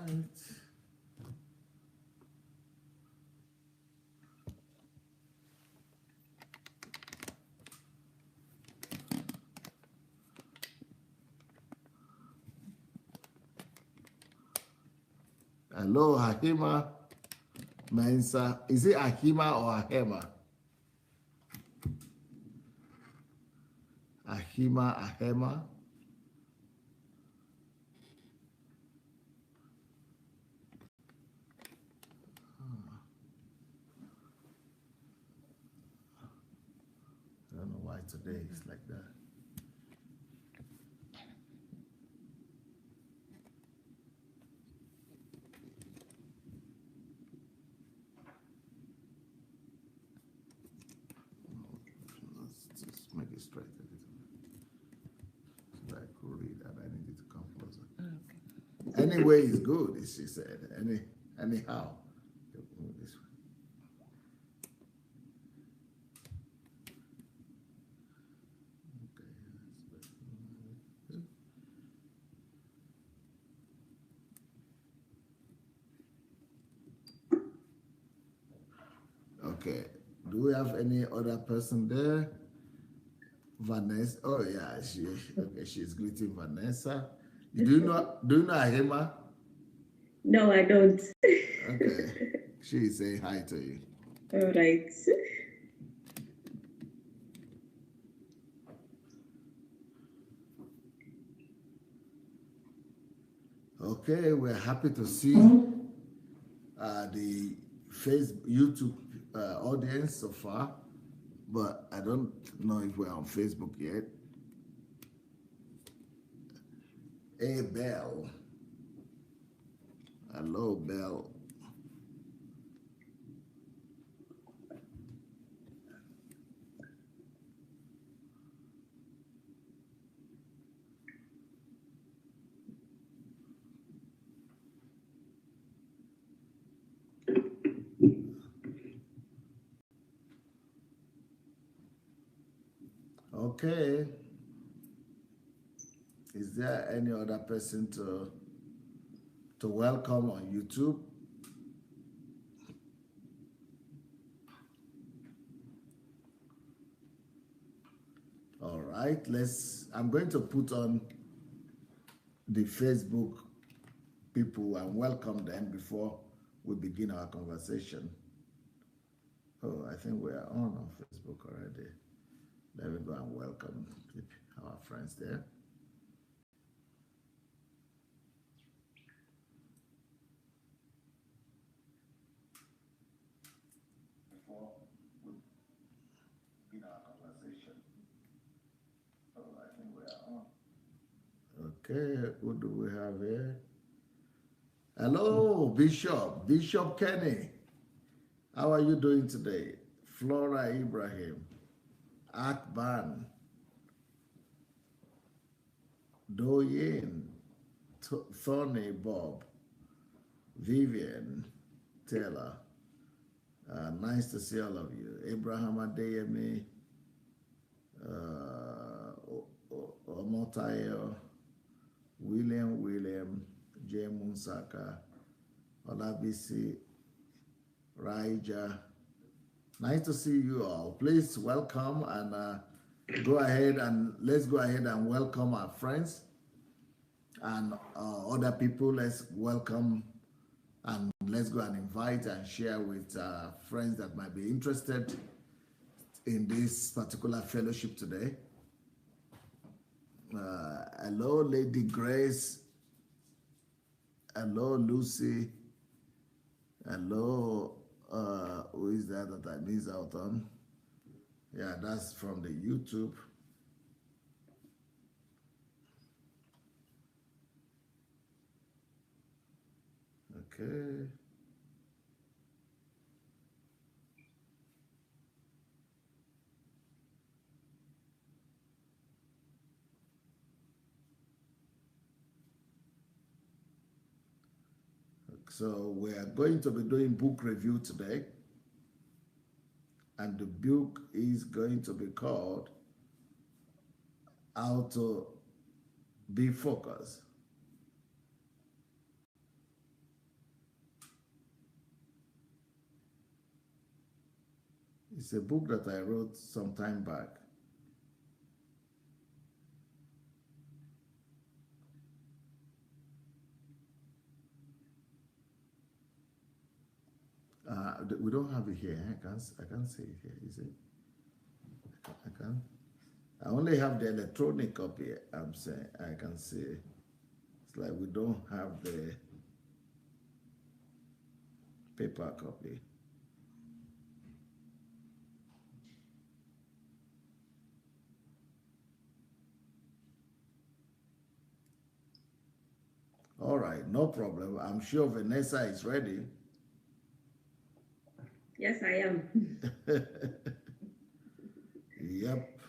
right. Hello, Ahima Mensa. Is it Ahima or Ahema? Ahema. I don't know why today it's like that. Let's just make it straight a little bit. So I could read that. I needed to come closer. Okay. Anyway, it's good, she said. Anyhow. Move this way. Okay. Do we have any other person there? Vanessa. Oh yeah, she's greeting Vanessa. Do you know Ahima? No, I don't. Okay. She's saying hi to you. All right. Okay, we're happy to see the YouTube audience so far, but I don't know if we're on Facebook yet. Hey, Belle. Hello, Belle. Okay. Is there any other person to welcome on YouTube? All right, I'm going to put on the Facebook people and welcome them before we begin our conversation. Oh, I think we are on Facebook already. Let me go and welcome our friends there. Before we begin our conversation. Oh, I think we are on. Okay, who do we have here? Hello, Bishop Kenny. How are you doing today? Flora Ibrahim, Akban, Doyin, Thorny Bob, Vivian Taylor. Nice to see all of you. Abraham Adeyemi, Omotayo, William, J. Munsaka, Olabisi, Raija. Nice to see you all. Please welcome and let's go ahead and welcome our friends and other people. Let's welcome and let's go and invite and share with friends that might be interested in this particular fellowship today. Hello, Lady Grace. Hello, Lucy. Hello, who is that I missed out on? Yeah, that's from the YouTube. Okay. So we are going to be doing book review today. And the book is going to be called How to Be Focused. It's a book that I wrote some time back. We don't have it here. I can't see it here. Is it? I can't. I only have the electronic copy. I'm saying I can see. It's like we don't have the paper copy. All right, no problem. I'm sure Venessa is ready. Yes, I am. Yep.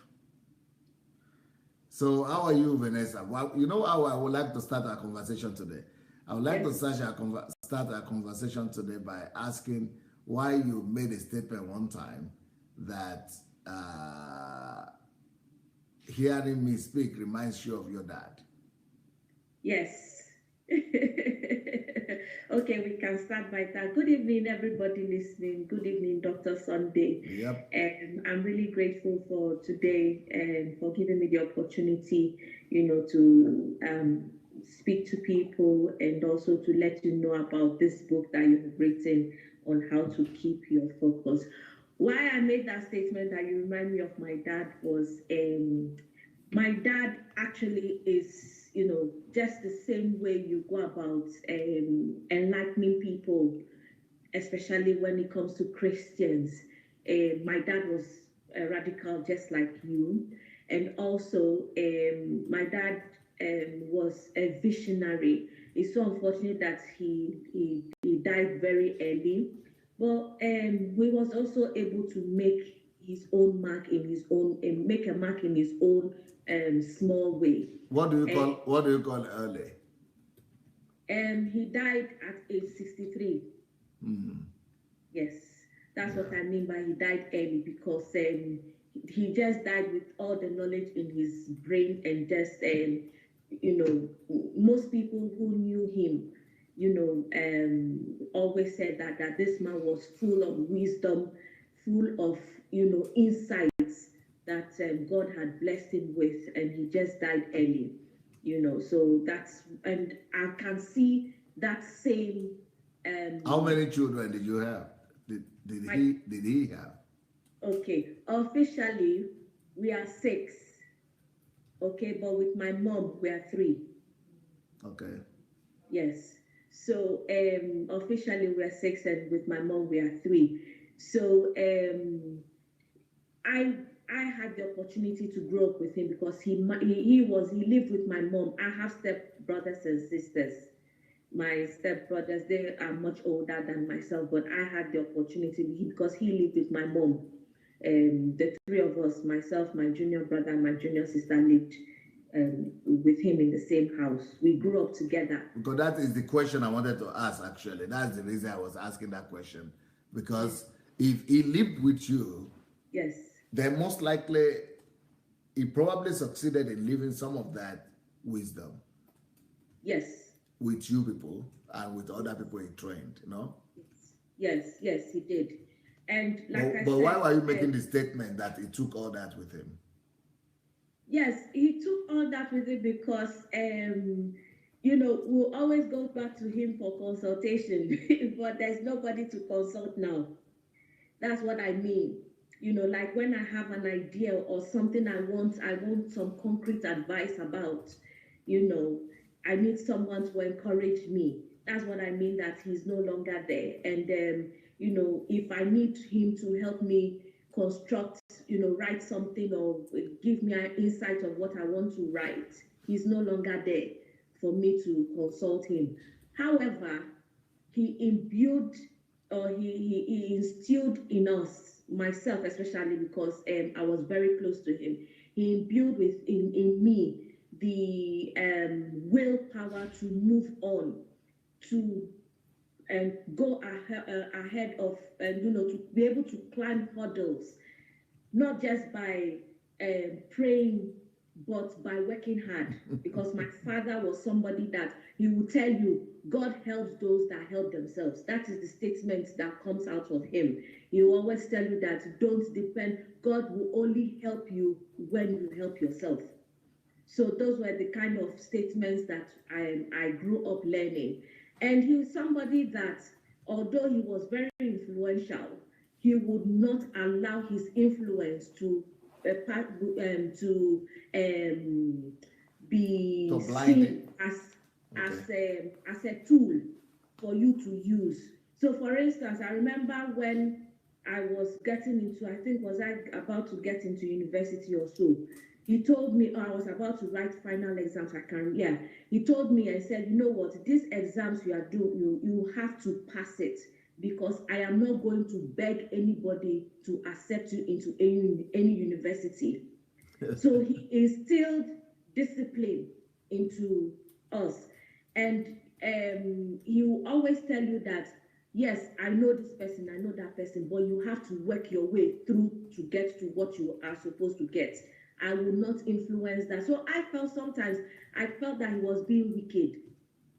So how are you, Venessa? Well, you know how I would like to start our conversation today? I would like Yes. to start our conversation today by asking why you made a statement one time that hearing me speak reminds you of your dad. Yes. Okay, we can start by that. Good evening, everybody listening. Good evening, Dr. Sandey. Yep. I'm really grateful for today and for giving me the opportunity, to speak to people and also to let you know about this book that you have written on how to keep your focus. Why I made that statement that you remind me of my dad was my dad actually is, just the same way you go about enlightening people, especially when it comes to Christians. My dad was a radical just like you. And also, my dad was a visionary. It's so unfortunate that he died very early. But he was also able to make his own mark in his own, make a mark in his own small way. What do you call early? He died at age 63. Mm-hmm. Yes, that's what I mean by he died early, because he just died with all the knowledge in his brain, and just most people who knew him, always said that this man was full of wisdom, full of insights that God had blessed him with, and he just died early. So that's, and I can see that same. How many children did you have? Did he have? Okay, officially we are 6. Okay, but with my mom we are 3. Okay. Yes. So officially we are 6, and with my mom we are 3. So I had the opportunity to grow up with him, because he lived with my mom. I have step brothers and sisters. My step brothers, they are much older than myself, but I had the opportunity because he lived with my mom. The 3 of us, myself, my junior brother, and my junior sister, lived with him in the same house. We grew up together. Because that is the question I wanted to ask, actually. That's the reason I was asking that question. Because if he lived with you, yes, then most likely he probably succeeded in leaving some of that wisdom. Yes. With you people and with other people he trained, Yes, he did. And but why were you making the statement that he took all that with him? Yes, he took all that with him because we'll always go back to him for consultation, but there's nobody to consult now. That's what I mean. Like when I have an idea or something I want some concrete advice about, I need someone to encourage me. That's what I mean, that he's no longer there. And if I need him to help me construct, write something, or give me an insight of what I want to write, he's no longer there for me to consult him. However, he imbued, or he instilled in us, myself especially, because I was very close to him. He imbued in me the willpower to move on, to go ahead of, to be able to climb hurdles, not just by praying but by working hard. Because my father was somebody that he would tell you, God helps those that help themselves. That is the statement that comes out of him. He will always tell you that don't depend, God will only help you when you help yourself. So those were the kind of statements that I grew up learning. And he was somebody that, although he was very influential, he would not allow his influence to be seen as a tool for you to use. So, for instance, I remember when I was getting into, I think, was I about to get into university or so? He told me, I was about to write final exams. Yeah. He told me, I said, you know what, these exams you are doing, you have to pass it, because I am not going to beg anybody to accept you into any university. So he instilled discipline into us. And he will always tell you that, yes, I know this person, I know that person, but you have to work your way through to get to what you are supposed to get. I will not influence that. So I felt sometimes, I felt that he was being wicked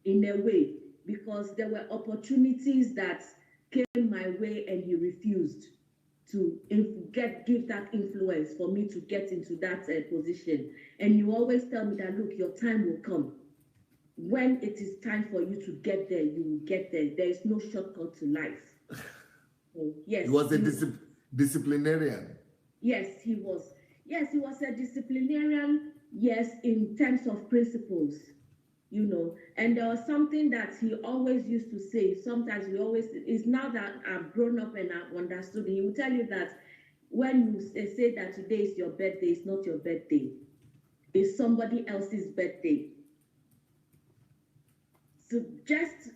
in a way, because there were opportunities that came my way and he refused to give that influence for me to get into that position. And you always tell me that, look, your time will come. When it is time for you to get there, you will get there. There is no shortcut to life. So, yes. He was a disciplinarian. Yes, he was. Yes, he was a disciplinarian, yes, in terms of principles, you know. And there was something that he always used to say. Sometimes it's now that I've grown up and I've understood, he will tell you that when you say that today is your birthday, it's not your birthday. It's somebody else's birthday. So just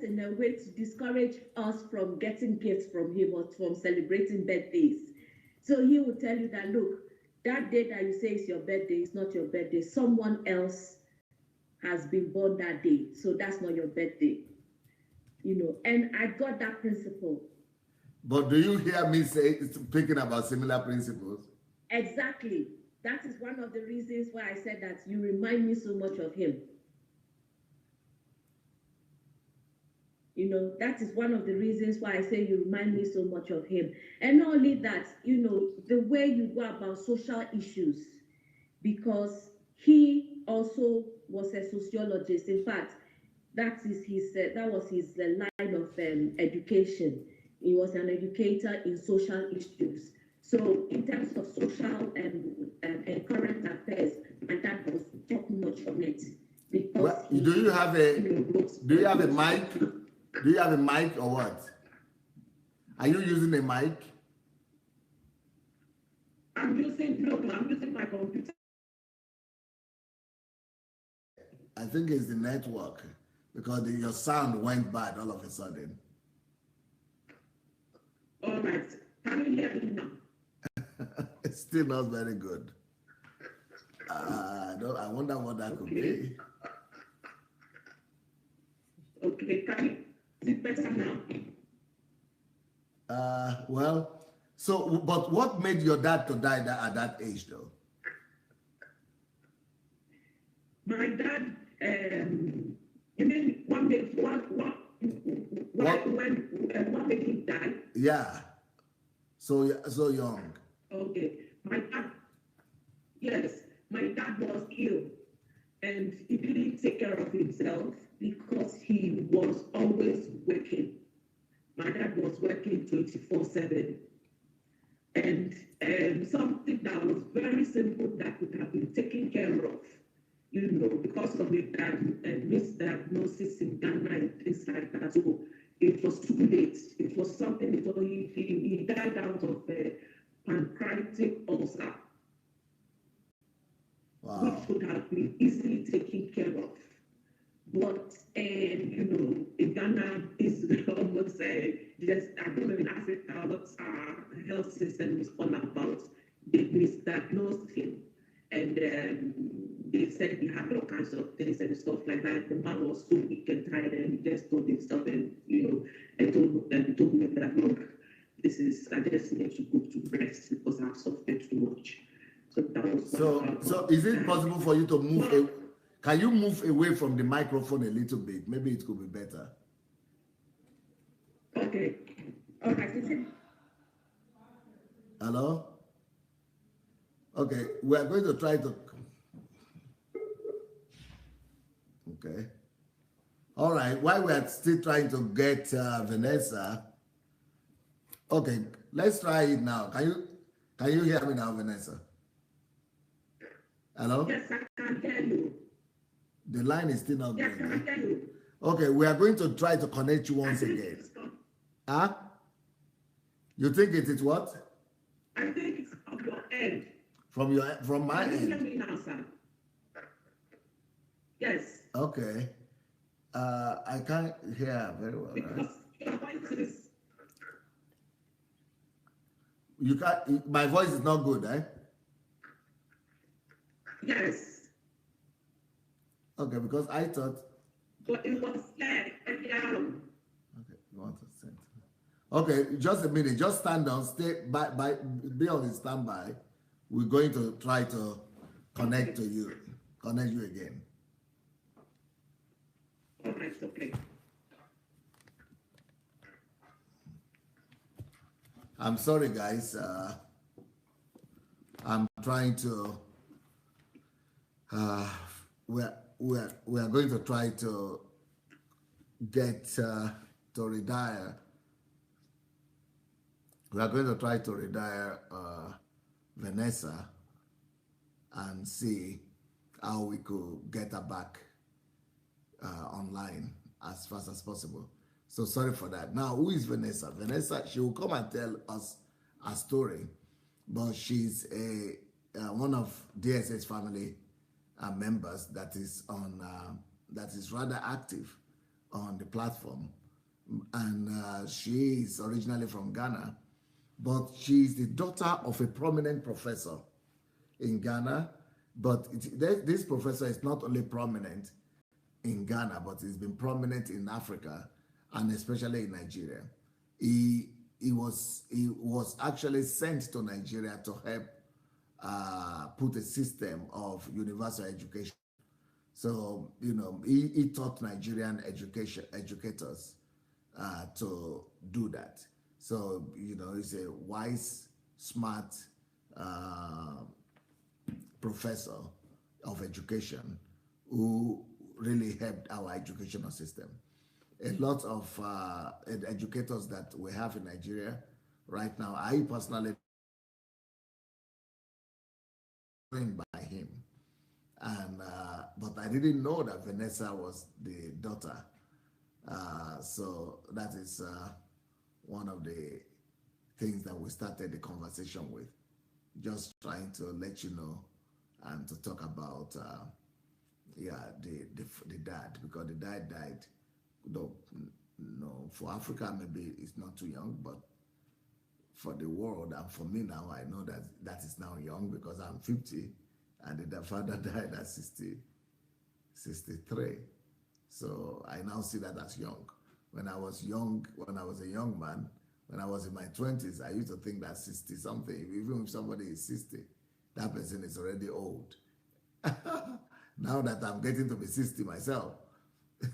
in a way to discourage us from getting gifts from him or from celebrating birthdays. So he will tell you that, look, that day that you say is your birthday is not your birthday. Someone else has been born that day, so that's not your birthday. You know, and I got that principle. But do you hear me speaking about similar principles? Exactly. That is one of the reasons why I said that you remind me so much of him. You know, that is one of the reasons why I say you remind me so much of him. And not only that, you know, the way you go about social issues, because he also was a sociologist. In fact, that was his line of education. He was an educator in social issues. So in terms of social and current affairs, my dad was top notch on it. Because do you have a mic? Do you have a mic or what? Are you using a mic? I'm using my computer. I think it's the network, because your sound went bad all of a sudden. All right. Can you hear me now? It's still not very good. I wonder what that could be. Okay, is it better now? Well, so, but what made your dad to die at that age, though? My dad, you mean what made him die? Yeah, so young. Okay, my dad was ill, and he didn't take care of himself because he was always working. My dad was working 24/7. And something that was very simple that could have been taken care of, you know, because of the misdiagnosis in Ghana and things like that. So it was too late. It was something, he died out of a pancreatic ulcer. Wow. Which could have been easily taken care of. But, you know, in Ghana, is almost just, I don't know in Africa what our health system is all about. They misdiagnosed him, and they said he had all kinds of things and stuff like that. The man was so weak and tired, and he just told himself, and, you know, and told me that, look, I just need to go to rest because I've suffered too much. So is it possible for you to move? Can you move away from the microphone a little bit? Maybe it could be better. Okay. Okay. Hello? Okay, we are going to try to. Okay. All right, while we are still trying to get Venessa. Okay, let's try it now. Can you hear me now, Venessa? Hello? Yes, I can hear you. The line is still not Yes, going. I can hear you. Okay, we are going to try to connect you once again. Huh? You think it is what? I think it's from your end. From my Can you hear end. me now, sir? Yes. Okay. I can't hear very well. Because Right? your voice is. You can't. My voice is not good, eh? Yes. Okay, because I thought. But it was like earlier on. Okay, you want to send. Okay, just a minute. Just stand down. Stay be on the standby. We're going to try to connect you again. All right, okay. I'm sorry, guys. I'm trying to. We are going to try to get to retire. We are going to try to retire Venessa and see how we could get her back online as fast as possible. So sorry for that. Now, who is Venessa? Venessa, she will come and tell us a story, but she's one of DSS family members that is rather active on the platform, and she is originally from Ghana, but she is the daughter of a prominent professor in Ghana. But this professor is not only prominent in Ghana, but he's been prominent in Africa and especially in Nigeria. He was actually sent to Nigeria to help put a system of universal education. So he taught Nigerian educators to do that. So he's a wise, smart professor of education who really helped our educational system. A lot of educators that we have in Nigeria right now, I personally trained by him, and but I didn't know that Venessa was the daughter. So that is one of the things that we started the conversation with, just trying to let you know and to talk about the dad, because the dad died. No, for Africa maybe it's not too young, but for the world and for me now, I know that is now young because I'm 50 and the father died at 63. So I now see that as young. When I was a young man, when I was in my 20s, I used to think that 60 something, even if somebody is 60, that person is already old. Now that I'm getting to be 60 myself,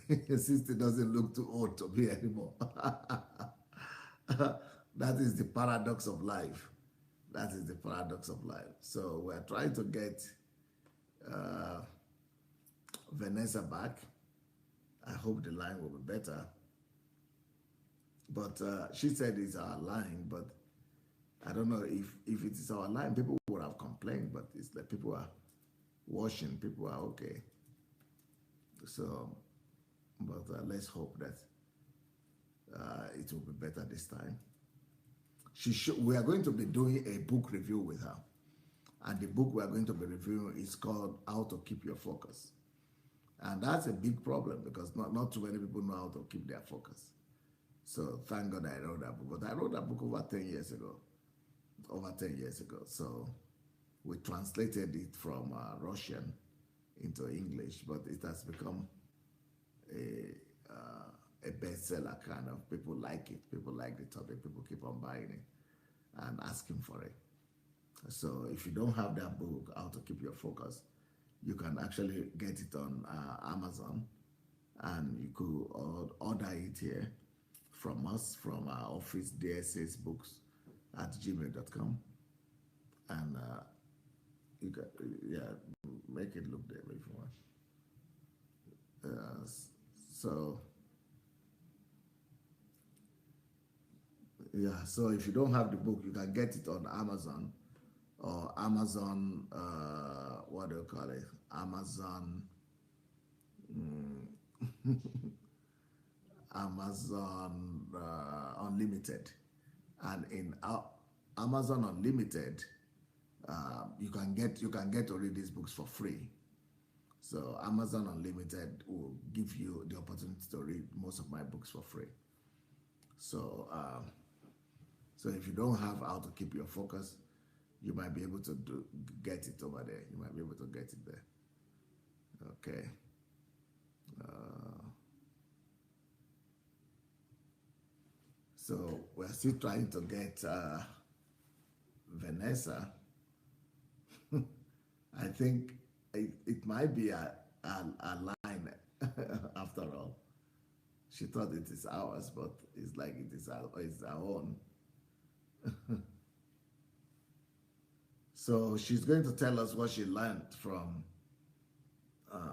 60 doesn't look too old to me anymore. That is the paradox of life. That is the paradox of life. So we're trying to get Venessa back. I hope the line will be better. But she said it's our line, but I don't know if it is our line, people would have complained, but it's like people are watching, people are okay. So, but let's hope that it will be better this time. We are going to be doing a book review with her. And the book we are going to be reviewing is called How to Keep Your Focus. And that's a big problem because not too many people know how to keep their focus. So thank God I wrote that book. But I wrote that book over 10 years ago. So we translated it from Russian into English, but it has become a bestseller kind of. People like it. People like the topic. People keep on buying it and asking for it. So if you don't have that book, How to Keep Your Focus, you can actually get it on Amazon, and you could order it here from us, from our office, dsasbooks@gmail.com. And you can, yeah, make it look there if you want. So, yeah, so if you don't have the book, you can get it on Amazon, or Amazon, what do you call it? Amazon, Amazon Unlimited. And in Amazon Unlimited, you can get already these books for free. So Amazon Unlimited will give you the opportunity to read most of my books for free. So so if you don't have How to Keep Your Focus, you might be able to get it over there. You might be able to get it there. Okay. So we're still trying to get Venessa. I think it might be a line after all. She thought it is ours, but it's like it's our own. So she's going to tell us what she learned from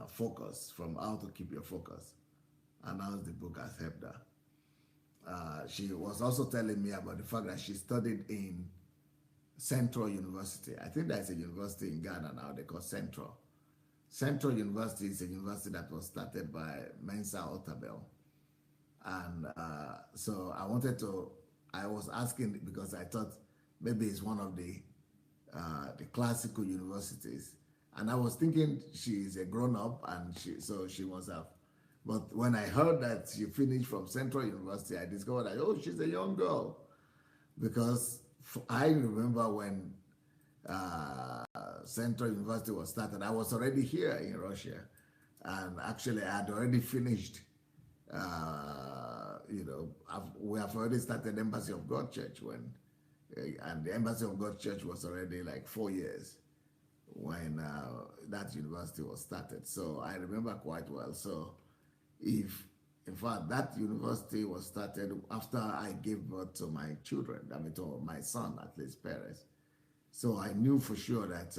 focus, from How to Keep Your Focus, and how the book has helped her. She was also telling me about the fact that she studied in Central University. I think there's a university in Ghana now they call Central. Central University is a university that was started by Mensa Otabil. And so I was asking because I thought maybe it's one of the classical universities. And I was thinking she's a grown-up, and she must have. But when I heard that she finished from Central University, I discovered that, oh, she's a young girl. Because I remember when Central University was started, I was already here in Russia. And actually, I had already finished, we have already started Embassy of God Church and the Embassy of God Church was already like 4 years when that university was started. So I remember quite well. So in fact, that university was started after I gave birth to my children, to my son, at least, Perez. So I knew for sure that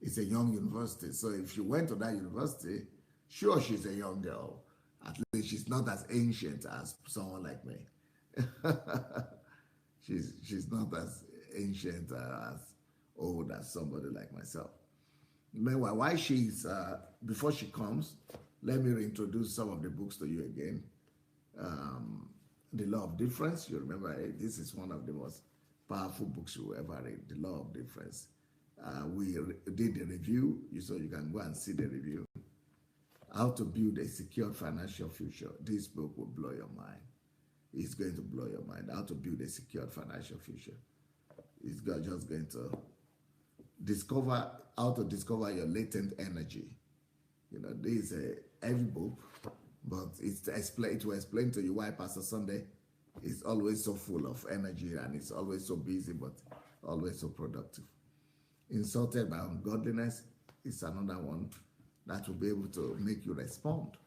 it's a young university. So if she went to that university, sure, she's a young girl. At least she's not as ancient as someone like me. She's not as ancient, as old as somebody like myself. Meanwhile, while before she comes, let me reintroduce some of the books to you again. The Law of Difference, you remember, this is one of the most powerful books you ever read, The Law of Difference. We did the review, so you can go and see the review. How to Build a Secure Financial Future. This book will blow your mind. It's going to blow your mind. How to Build a Secure Financial Future. It's just going to discover how to discover your latent energy. This is a heavy book, but it will explain to you why Pastor Sandey is always so full of energy and it's always so busy, but always so productive. Insulted by Ungodliness is another one that will be able to make you respond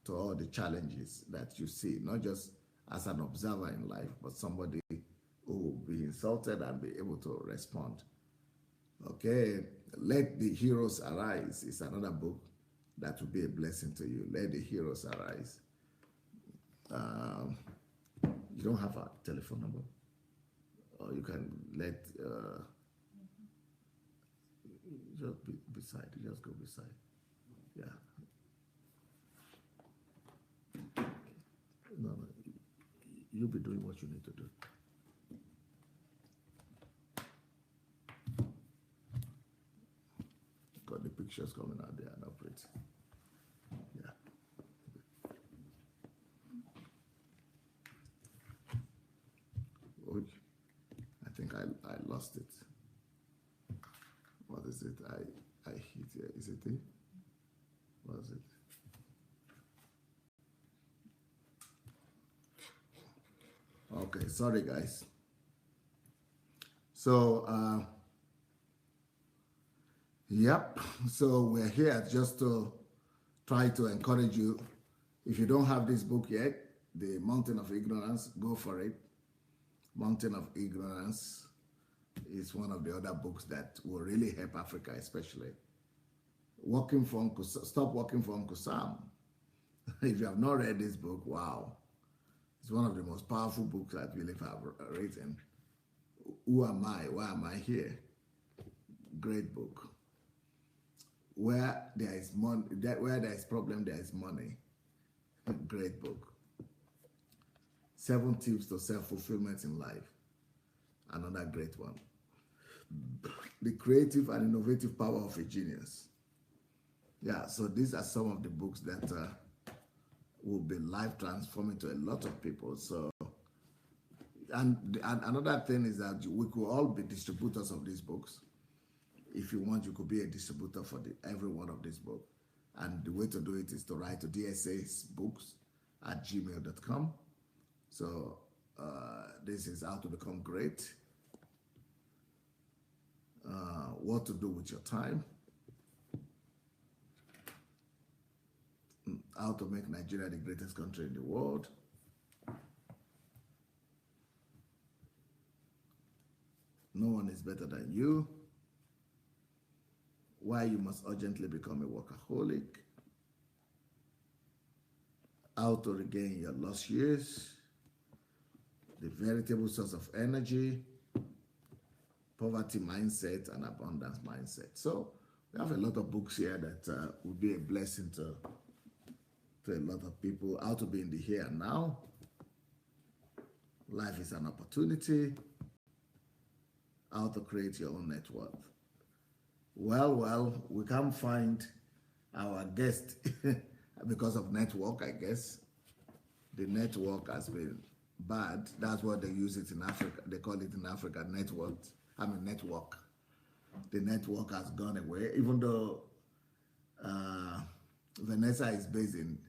to all the challenges that you see, not just as an observer in life, but somebody who will be insulted and be able to respond. Okay, Let the Heroes Arise is another book that will be a blessing to you. Let the Heroes Arise. You don't have a telephone number? Or you can just be beside, just go beside. Yeah. No, you'll be doing what you need to do. Got the pictures coming out there and operate. Yeah. Oh, I think I lost it. What is it? I hit here. Is it it? What is it? Okay, sorry guys. So Yep. So we're here just to try to encourage you. If you don't have this book yet, The Mountain of Ignorance, go for it. Mountain of Ignorance is one of the other books that will really help Africa, especially. Stop Working for Uncle Sam. If you have not read this book, wow. It's one of the most powerful books I believe I've written. Who am I? Why am I here? Great book. Where there is money, where there is problem, there is money. Great book. 7 Tips to Self-Fulfillment in Life. Another great one. The Creative and Innovative Power of a Genius. Yeah, so these are some of the books that will be life transforming to a lot of people. So, and another thing is that we could all be distributors of these books. If you want, you could be a distributor for every one of these books. And the way to do it is to write to dsasbooks@gmail.com. So this is how to become great. What to do with your time. How to make Nigeria the greatest country in the world. No one is better than you. Why you must urgently become a workaholic. How to regain your lost years. The veritable source of energy. Poverty mindset and abundance mindset. So we have a lot of books here that will be a blessing to a lot of people. How to be in the here and now. Life is an opportunity. How to create your own net worth. Well, we can't find our guest because of network, I guess. The network has been bad. That's what they use it in Africa. They call it in Africa network. The network has gone away, even though Venessa is based in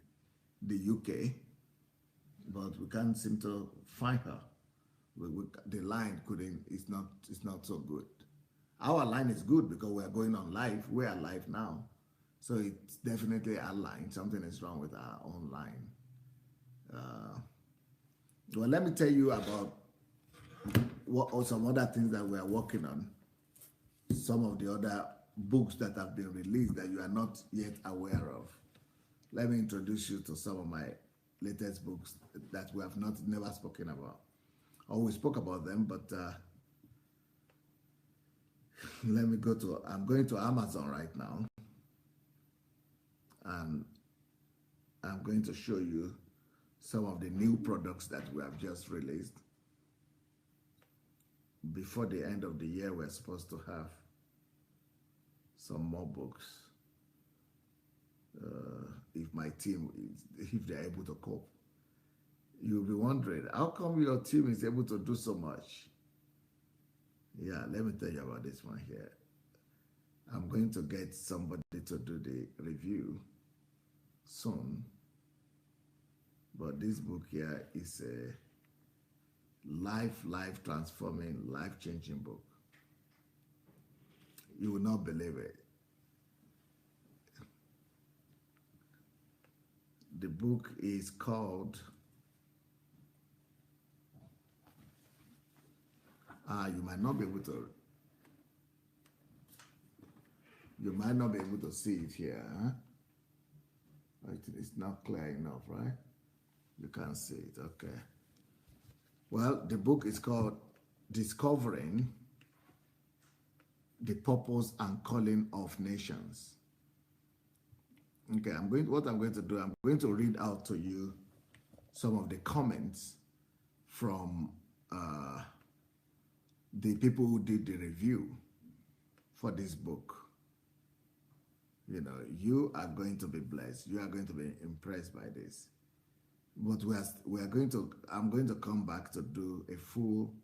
the UK, but we can't seem to find her. The line it's not so good. Our line is good because we're going on live. We are live now. So it's definitely our line. Something is wrong with our own line. Well, let me tell you about some other things that we are working on. Some of the other books that have been released that you are not yet aware of. Let me introduce you to some of my latest books that we have never spoken about. Or we spoke about them, but I'm going to Amazon right now, and I'm going to show you some of the new products that we have just released. Before the end of the year, we're supposed to have some more books. If my team, if they're able to cope. You'll be wondering, how come your team is able to do so much? Yeah, let me tell you about this one here. I'm going to get somebody to do the review soon. But this book here is a life transforming, life-changing book. You will not believe it. The book is called you might not be able to see it here, huh? It's not clear enough, right? You can't see it, okay. Well, the book is called Discovering the Purpose and Calling of Nations. Okay, what I'm going to do, I'm going to read out to you some of the comments from the people who did the review for this book. You know, you are going to be blessed. You are going to be impressed by this. But I'm going to come back to do a full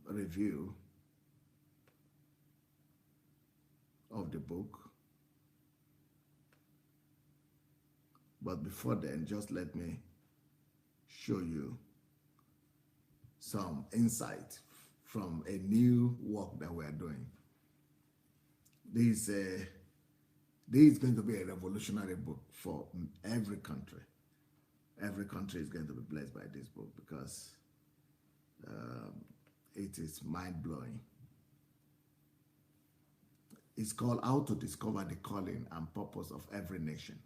review of the book. But before then, just let me show you some insight from a new work that we are doing. this is going to be a revolutionary book for every country. Every country is going to be blessed by this book because it is mind-blowing. It's called How to Discover the Calling and Purpose of Every Nation.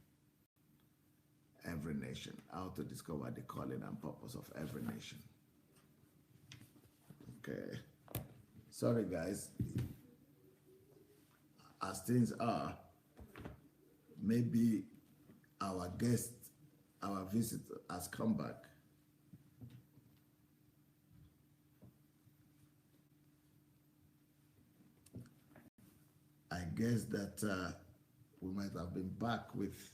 Every nation. How to discover the calling and purpose of every nation. Okay. Sorry, guys. As things are, maybe our guest, our visitor has come back. I guess that we might have been back with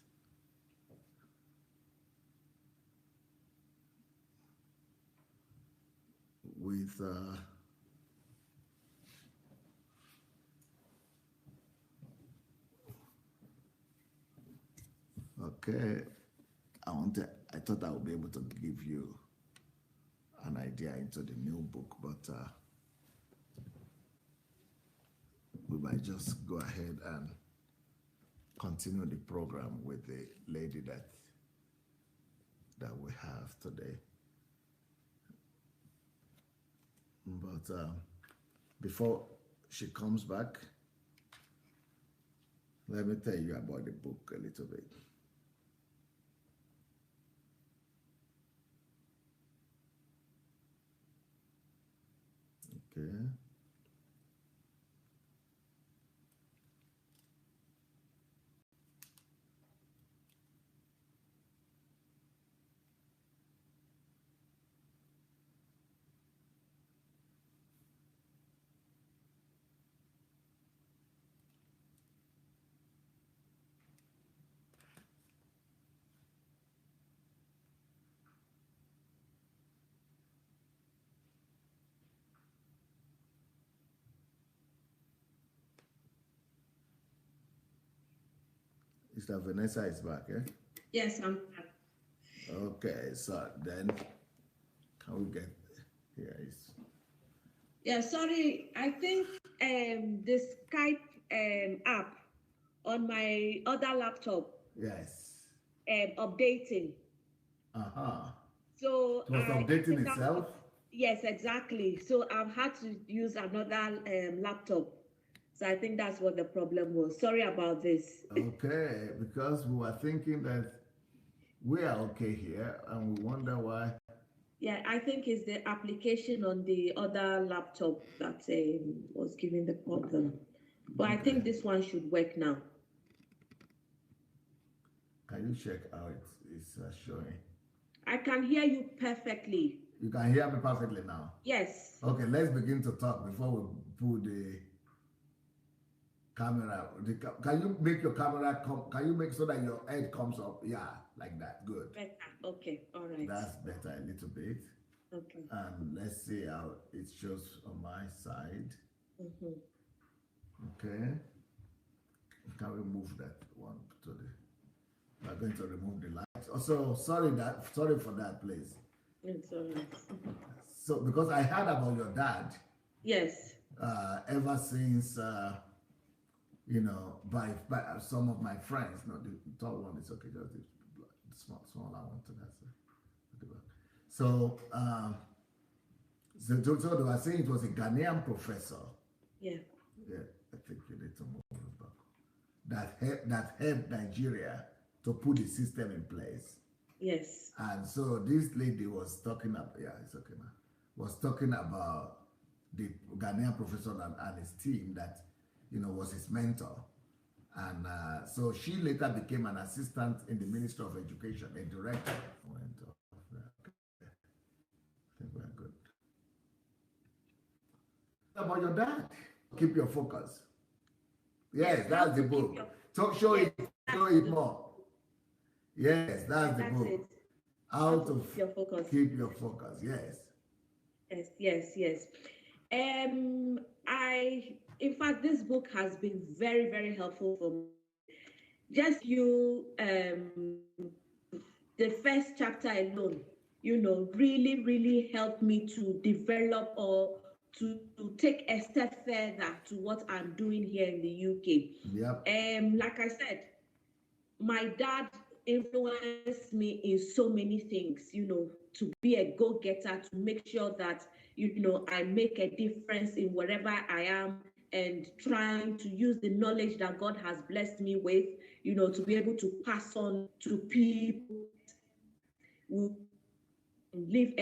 okay, I thought I would be able to give you an idea into the new book, but we might just go ahead and continue the program with the lady that we have today. But before she comes back, let me tell you about the book a little bit. Okay. Mr. Venessa is back, eh? Yes, I'm back. Okay, so then can we get here? Yeah, sorry. I think the Skype app on my other laptop. Yes. Updating. So it was updating itself? Yes, exactly. So I've had to use another laptop. So I think that's what the problem was. Sorry about this. Okay, because we were thinking that we are okay here and we wonder why. Yeah, I think it's the application on the other laptop that was giving the problem. But okay. I think this one should work now. Can you check how it's showing? I can hear you perfectly. You can hear me perfectly now? Yes. Okay, let's begin to talk before we put the camera. Can you make your camera can you make so that your head comes up? Yeah, like that. Good. Better. Okay, all right. That's better a little bit. Okay. And let's see how it shows on my side. Okay. Can we move that one to the? We're going to remove the lights. Also, sorry for that, please. It's all right. So, because I heard about your dad. Yes. Ever since, you know, by some of my friends. No, the tall one is okay. Just the smaller one to that side. So, so they were saying it was a Ghanaian professor. Yeah. Yeah, I think you need to move it back. That helped Nigeria to put the system in place. Yes. And so this lady was talking about, yeah, it's okay now, was talking about the Ghanaian professor and his team that, you know, was his mentor. And so she later became an assistant in the Ministry of Education, a director. Okay. I think we're good. About your dad. Keep your focus. Yes, that's the book. Show it more. Yes, that's the book. How to keep your focus. Keep your focus. Yes. Yes. In fact, this book has been very, very helpful for me. Just the first chapter alone, you know, really, really helped me to develop or to take a step further to what I'm doing here in the UK. Yep. Like I said, my dad influenced me in so many things, to be a go-getter, to make sure that, I make a difference in wherever I am, and trying to use the knowledge that God has blessed me with, to be able to pass on to people who live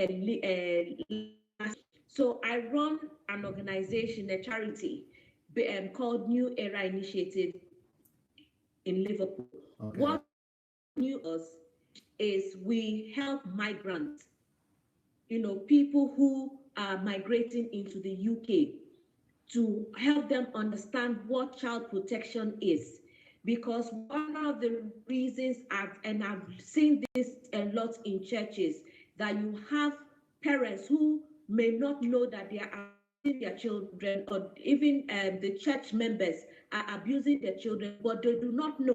so I run an organization, a charity called New Era Initiative in Liverpool. Okay. What New Us is we help migrants, people who are migrating into the UK, to help them understand what child protection is. Because one of the reasons I've seen this a lot in churches, that you have parents who may not know that they are abusing their children, or even the church members are abusing their children, but they do not know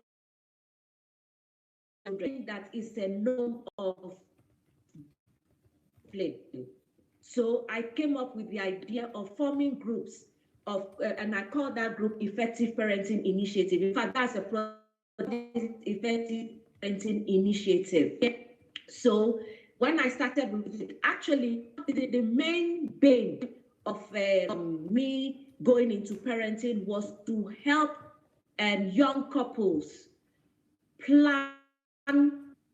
that is a norm of play. So I came up with the idea of forming groups of, and I call that group Effective Parenting Initiative. In fact, that's a project, Effective Parenting Initiative. So when I started with it, actually, the main bane of me going into parenting was to help young couples plan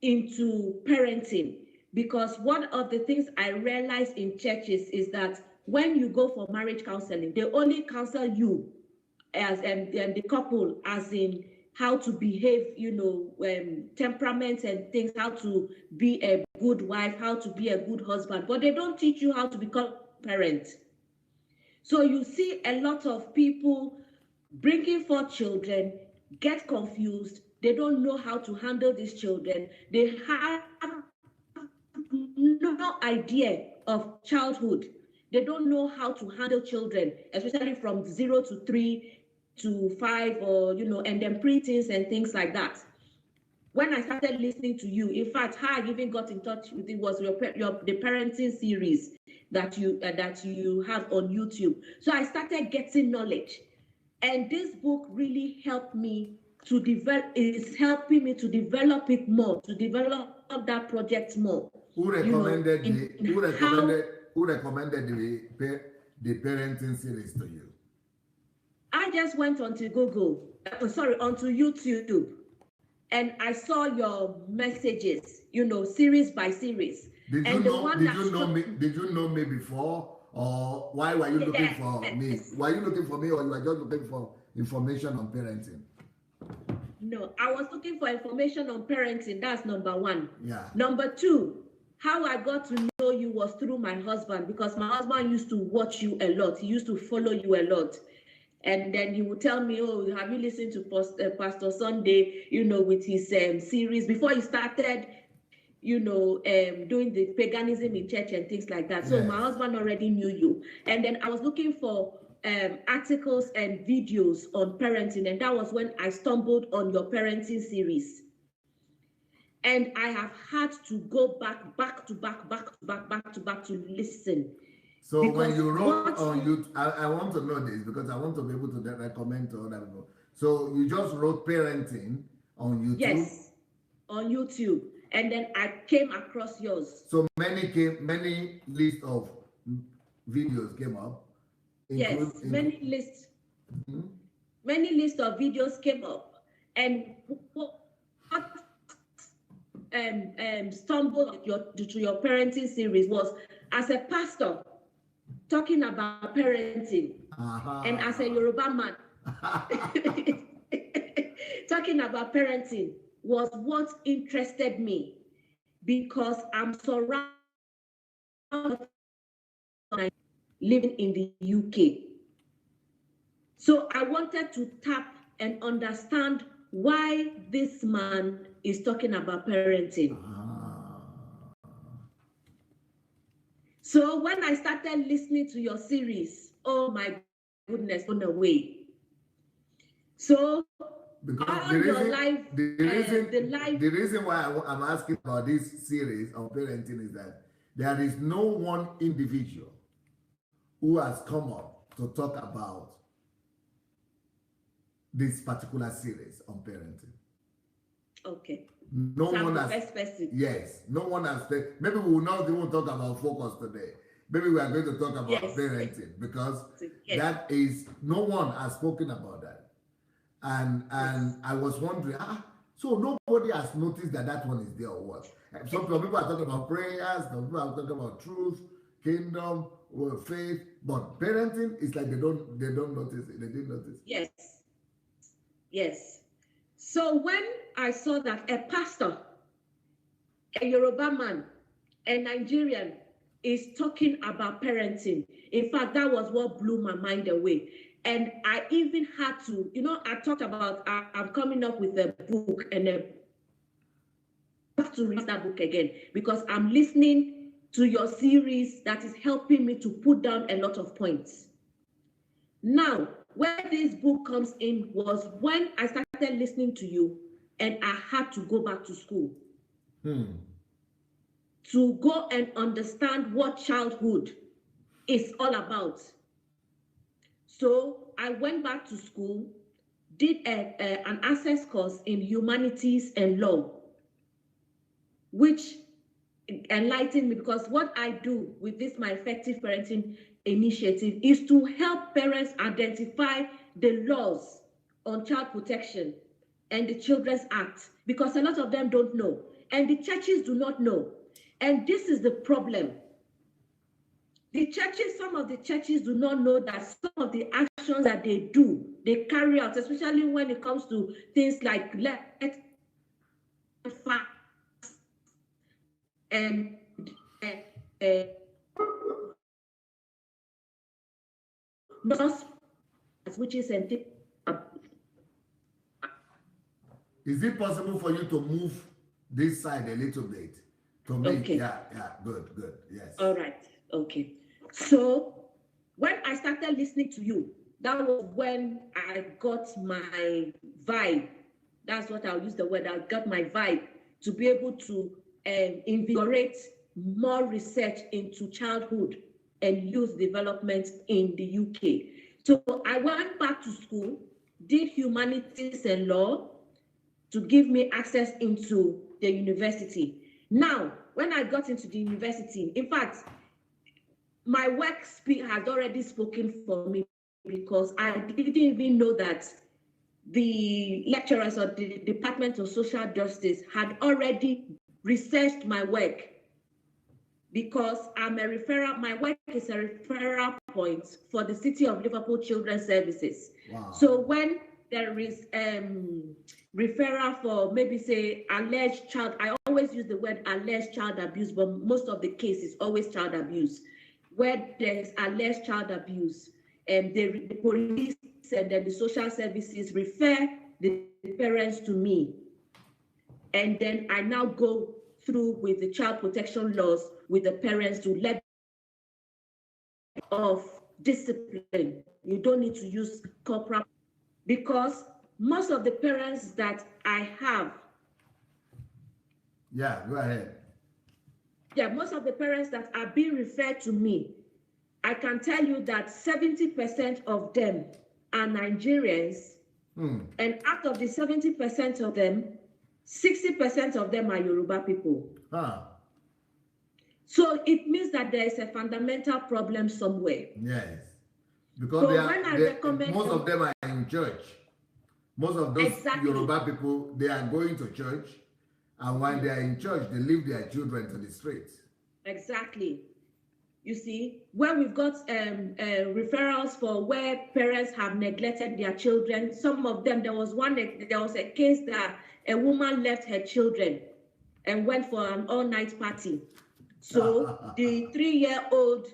into parenting. Because one of the things I realized in churches is that when you go for marriage counseling, they only counsel you as the couple, as in how to behave, temperament and things, how to be a good wife, how to be a good husband, but they don't teach you how to become parent. So you see a lot of people bringing forth children, get confused, they don't know how to handle these children, they have no idea of childhood, they don't know how to handle children, especially from 0 to 3 to 5, or and then preteens and things like that. When I started listening to you, in fact, how I even got in touch with it was the parenting series that you have on YouTube. So I started getting knowledge, and this book really helped me to develop. Is helping me to develop it more, to develop that project more. Who recommended who recommended the parenting series to you? I just went onto Google, onto YouTube, and I saw your messages, series by series. Did you know me before, or why were you looking for me? Were you looking for me, or you were just looking for information on parenting? No, I was looking for information on parenting. That's number one. Yeah. Number two, how I got to know you was through my husband, because my husband used to watch you a lot. He used to follow you a lot. And then he would tell me, oh, have you listened to Pastor Sandey, with his series before he started, doing the paganism in church and things like that. So my husband already knew you. And then I was looking for articles and videos on parenting. And that was when I stumbled on your parenting series. And I have had to go back to back to listen. So because when you wrote on YouTube, I want to know this because I want to be able to recommend to other people. So you just wrote parenting on YouTube? Yes, on YouTube. And then I came across yours. So many lists of videos came up? Yes, many lists. Mm-hmm. Many lists of videos came up. And what stumbled to your parenting series was, as a pastor, talking about parenting, and as a Yoruba man, talking about parenting was what interested me, because I'm surrounded living in the UK. So I wanted to tap and understand why this man is talking about parenting. So when I started listening to your series, oh my goodness, on the way. So because the reason why I'm asking about this series of parenting is that there is no one individual who has come up to talk about this particular series on parenting. Okay. No so one I'm has. the first person. Yes, no one has. Maybe we will not even talk about focus today. Maybe we are going to talk about parenting because that is no one has spoken about that. And I was wondering, so nobody has noticed that one is there or what? Some people are talking about prayers, some people are talking about truth, kingdom, or faith, but parenting is like they don't notice it. They didn't notice it. Yes. So when I saw that a pastor, a Yoruba man, a Nigerian is talking about parenting, in fact, that was what blew my mind away. And I even had to, I talked about, I'm coming up with a book, and I have to read that book again because I'm listening to your series that is helping me to put down a lot of points. Now, where this book comes in was when I started listening to you and I had to go back to school to go and understand what childhood is all about. So I went back to school, did an access course in humanities and law, which enlightened me because what I do with this my effective parenting initiative is to help parents identify the laws on child protection and the Children's Act, because a lot of them don't know and the churches do not know. And this is the problem. The churches, some of the churches do not know that some of the actions that they do, they carry out, especially when it comes to things like fast and which is Is it possible for you to move this side a little bit? To me, okay. Yeah, good, yes. All right, okay. So when I started listening to you, that was when I got my vibe. That's what I'll use the word. I got my vibe to be able to invigorate more research into childhood and youth development in the UK. So I went back to school, did humanities and law to give me access into the university. Now, when I got into the university, in fact, my work has already spoken for me because I didn't even know that the lecturers of the Department of Social Justice had already researched my work, because I'm a referral. My work is a referral point for the City of Liverpool Children's Services. Wow. So when there is referral for maybe say alleged child, I always use the word alleged child abuse, but most of the cases always child abuse. Where there's alleged child abuse, the police and then the social services refer the parents to me. And then I now go through with the child protection laws with the parents to let of discipline. You don't need to use corporal, because most of the parents that I have. Yeah, go ahead. Yeah, most of the parents that are being referred to me, I can tell you that 70% of them are Nigerians. And out of the 70% of them, 60% of them are Yoruba people. So it means that there is a fundamental problem somewhere. Yes. Because most of them are in church. Most of those Yoruba people, they are going to church. And while they are in church, they leave their children to the streets. Exactly. You see, when we've got referrals for where parents have neglected their children, some of them, there was a case that a woman left her children and went for an all-night party. So the 3-year-old,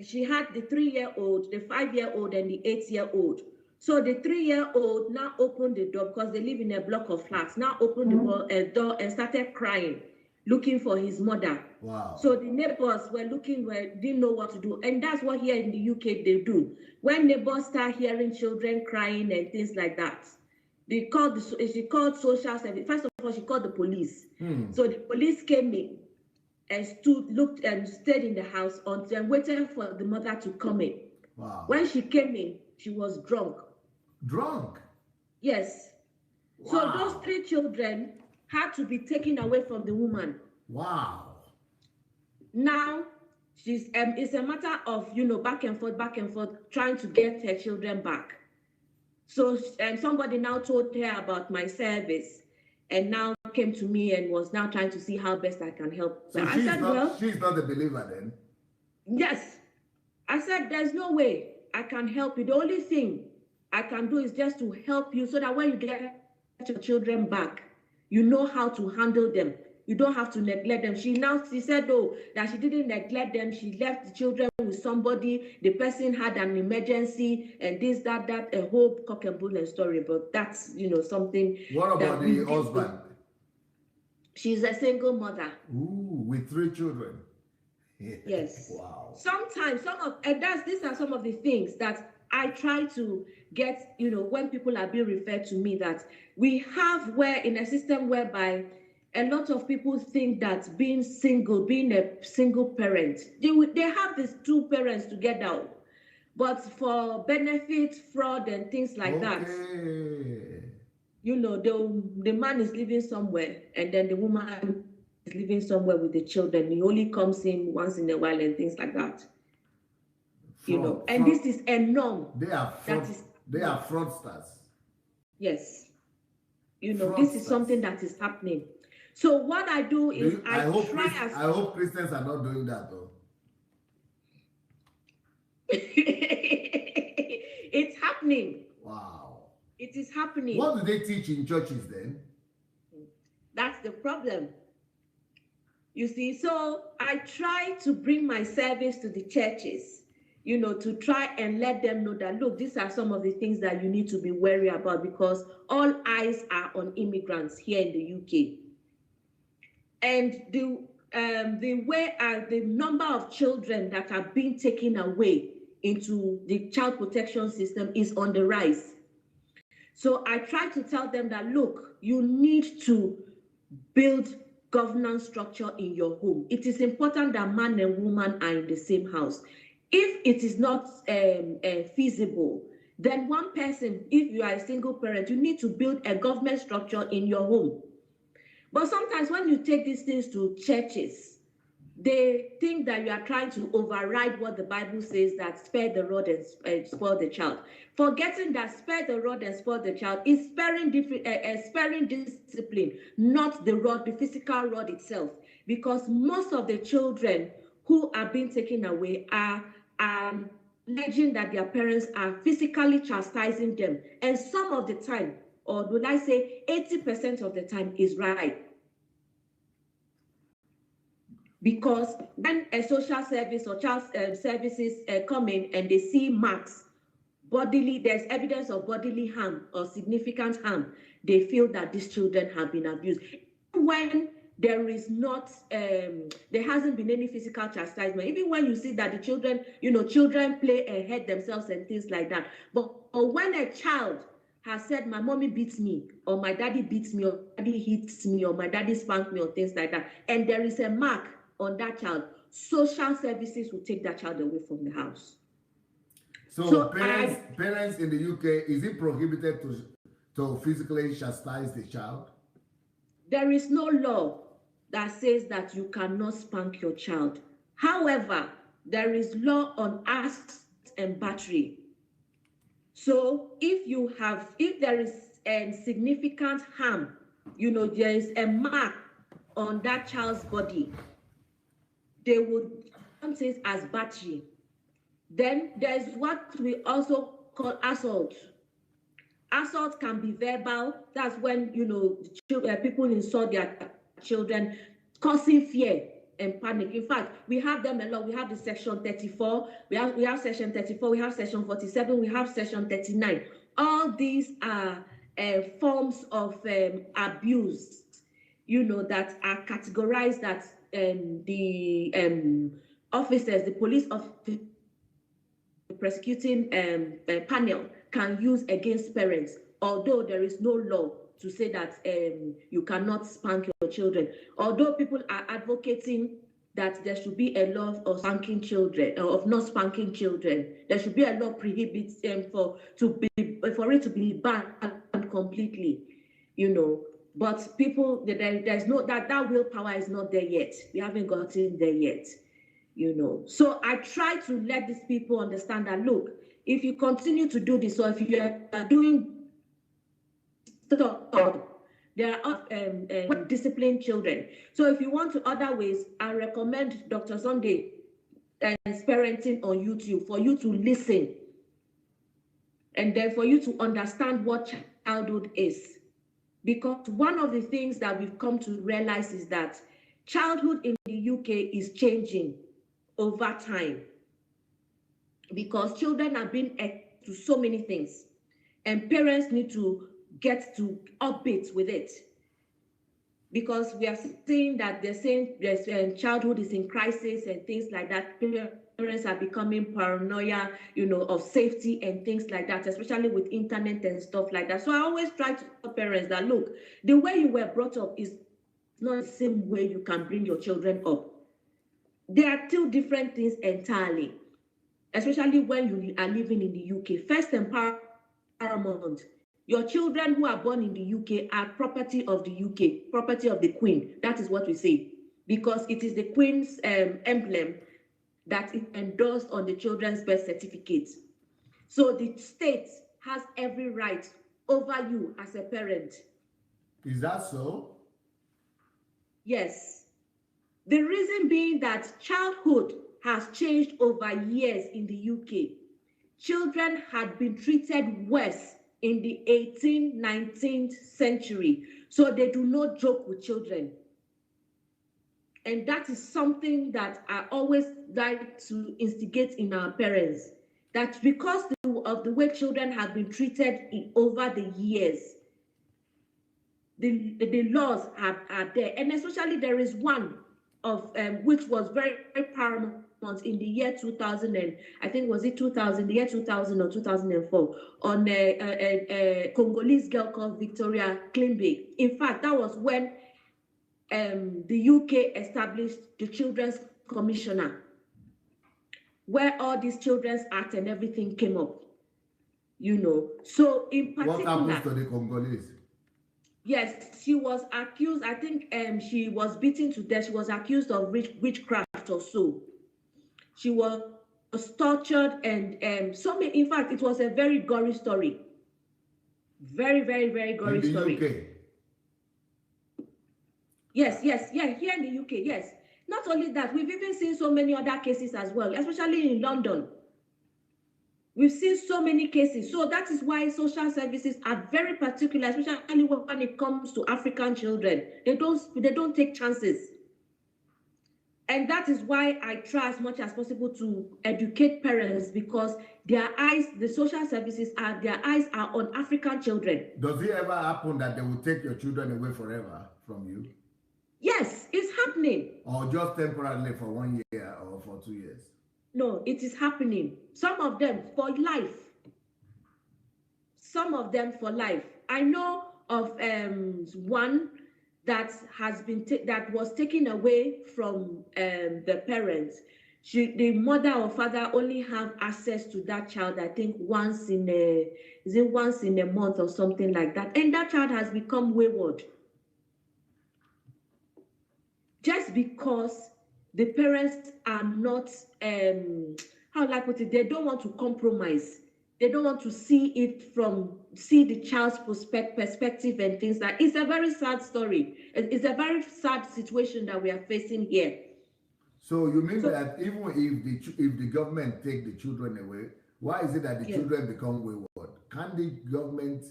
she had the 3-year-old, the 5-year-old, and the 8-year-old. So the 3-year-old now opened the door, because they live in a block of flats, now opened the door and started crying, looking for his mother. Wow. So the neighbors were didn't know what to do. And that's what here in the UK they do. When neighbors start hearing children crying and things like that, she called social service. First of all, she called the police. So the police came in. and looked and stayed in the house until waiting for the mother to come in. Wow. When she came in, she was drunk. Drunk? Yes. Wow. So those 3 children had to be taken away from the woman. Wow. Now she's it's a matter of, you know, back and forth, trying to get her children back. So somebody now told her about my service, and now came to me and was now trying to see how best I can help. So I said, well, she's not a believer then? Yes. I said, there's no way I can help you. The only thing I can do is just to help you so that when you get your children back, you know how to handle them. You don't have to neglect them. She said, oh, that she didn't neglect them. She left the children with somebody. The person had an emergency and this, that, a whole cock and bull story. But that's, you know, something. What about the husband? She's a single mother. Ooh, with 3 children. Yes. Wow. Sometimes these are some of the things that I try to get, you know, when people are being referred to me, that we have in a system whereby a lot of people think that being a single parent, they have these 2 parents together, but for benefit, fraud, and things like that, you know, the man is living somewhere, and then the woman is living somewhere with the children. He only comes in once in a while and things like that. You know, and this is a norm. They are fraudsters. Yes. You know, this is something that is happening. So what I do is I hope Christians are not doing that though. It's happening. Wow. It is happening. What do they teach in churches then? That's the problem. You see, so I try to bring my service to the churches, you know, to try and let them know that, look, these are some of the things that you need to be wary about, because all eyes are on immigrants here in the UK. And the number of children that are being taken away into the child protection system is on the rise. So I try to tell them that, look, you need to build governance structure in your home. It is important that man and woman are in the same house. If it is not feasible, then one person, if you are a single parent, you need to build a government structure in your home. But sometimes when you take these things to churches, they think that you are trying to override what the Bible says, that spare the rod and spoil the child. Forgetting that spare the rod and spoil the child is sparing discipline, not the rod, the physical rod itself. Because most of the children who are being taken away are alleging that their parents are physically chastising them. And some of the time, or would I say 80% of the time, is right. Because when a social service or child services come in and they see marks, there's evidence of bodily harm or significant harm, they feel that these children have been abused. When there is not, there hasn't been any physical chastisement, even when you see that the children, you know, children play and hurt themselves and things like that. But when a child has said, my mommy beats me, or my daddy beats me, or daddy hits me, or my daddy spanked me, or things like that, and there is a mark on that child, social services will take that child away from the house. So parents in the UK, is it prohibited to physically chastise the child? There is no law that says that you cannot spank your child. However, there is law on assault and battery. So if there is significant harm, you know, there is a mark on that child's body, they would count it as battery. Then there's what we also call assault. Assault can be verbal. That's when, you know, people insult their children, causing fear and panic. In fact, we have them a lot. We have the section 34, we have section 34, we have section 47, we have section 39. All these are forms of abuse, you know, that are categorized that the officers, the police of the prosecuting panel can use against parents, although there is no law to say that you cannot spank your children. Although people are advocating that there should be a law of spanking children, or of not spanking children. There should be a law prohibits for it to be banned completely, you know. But people, there's no that willpower is not there yet. We haven't gotten there yet, you know. So I try to let these people understand that, look, if you continue to do this, or if you are doing stuff, there are disciplined children. So if you want to other ways, I recommend Dr. Sandey and parenting on YouTube for you to listen, and then for you to understand what childhood is. Because one of the things that we've come to realize is that childhood in the UK is changing over time, because children are being exposed to so many things, and parents need to get to upbeat with it, because we are seeing that they're saying childhood is in crisis and things like that. Parents are becoming paranoia, you know, of safety and things like that, especially with internet and stuff like that. So I always try to tell parents that, look, the way you were brought up is not the same way you can bring your children up. There are two different things entirely, especially when you are living in the UK. First and paramount, your children who are born in the UK are property of the UK, property of the Queen. That is what we say, because it is the Queen's emblem that is endorsed on the children's birth certificate. So the state has every right over you as a parent. Is that so? Yes. The reason being that childhood has changed over years in the UK. Children had been treated worse in the 18th, 19th century. So they do not joke with children. And that is something that I always like to instigate in our parents, that because of the way children have been treated over the years, the laws are there. And especially there is one of which was very, very paramount in the year 2000, and I think was it 2000, the year 2000 or 2004, on a Congolese girl called Victoria Klimbe. In fact, that was when the UK established the Children's Commissioner, where all these Children's Act and everything came up, you know. So in particular, what happens to the Congolese? Yes, she was accused, I think she was beaten to death. She was accused of witchcraft or so. She was tortured, and so many, in fact, it was a very gory story. Very, very, very gory story. In the UK? Yes, here in the UK, yes. Not only that, we've even seen so many other cases as well, especially in London. We've seen so many cases. So that is why social services are very particular, especially when it comes to African children. They don't take chances. And that is why I try as much as possible to educate parents, because their eyes, the social services their eyes are on African children. Does it ever happen that they will take your children away forever from you? Yes, it's happening. Or just temporarily for 1 year or for 2 years? No, it is happening. Some of them for life. Some of them for life. I know of one that has been that was taken away from the parents. The mother or father only have access to that child, I think once in a month or something like that, and that child has become wayward. Just because the parents are not, how will I put it, they don't want to compromise. They don't want to see the child's perspective and things like that. It's a very sad story. It's a very sad situation that we are facing here. So you mean that even if the government take the children away, why is it that the children become wayward? Can the government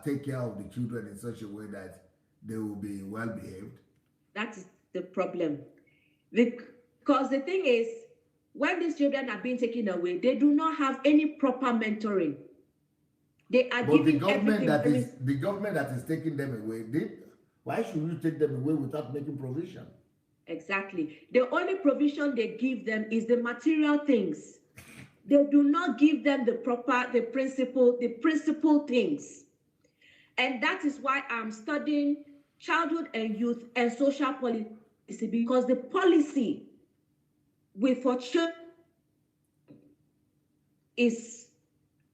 take care of the children in such a way that they will be well behaved? That is the problem. Because the thing is, when these children are being taken away, they do not have any proper mentoring. They are giving the government that is taking them away, why should you take them away without making provision? Exactly. The only provision they give them is the material things. They do not give them the principal things. And that is why I'm studying childhood and youth and social because the policy for children is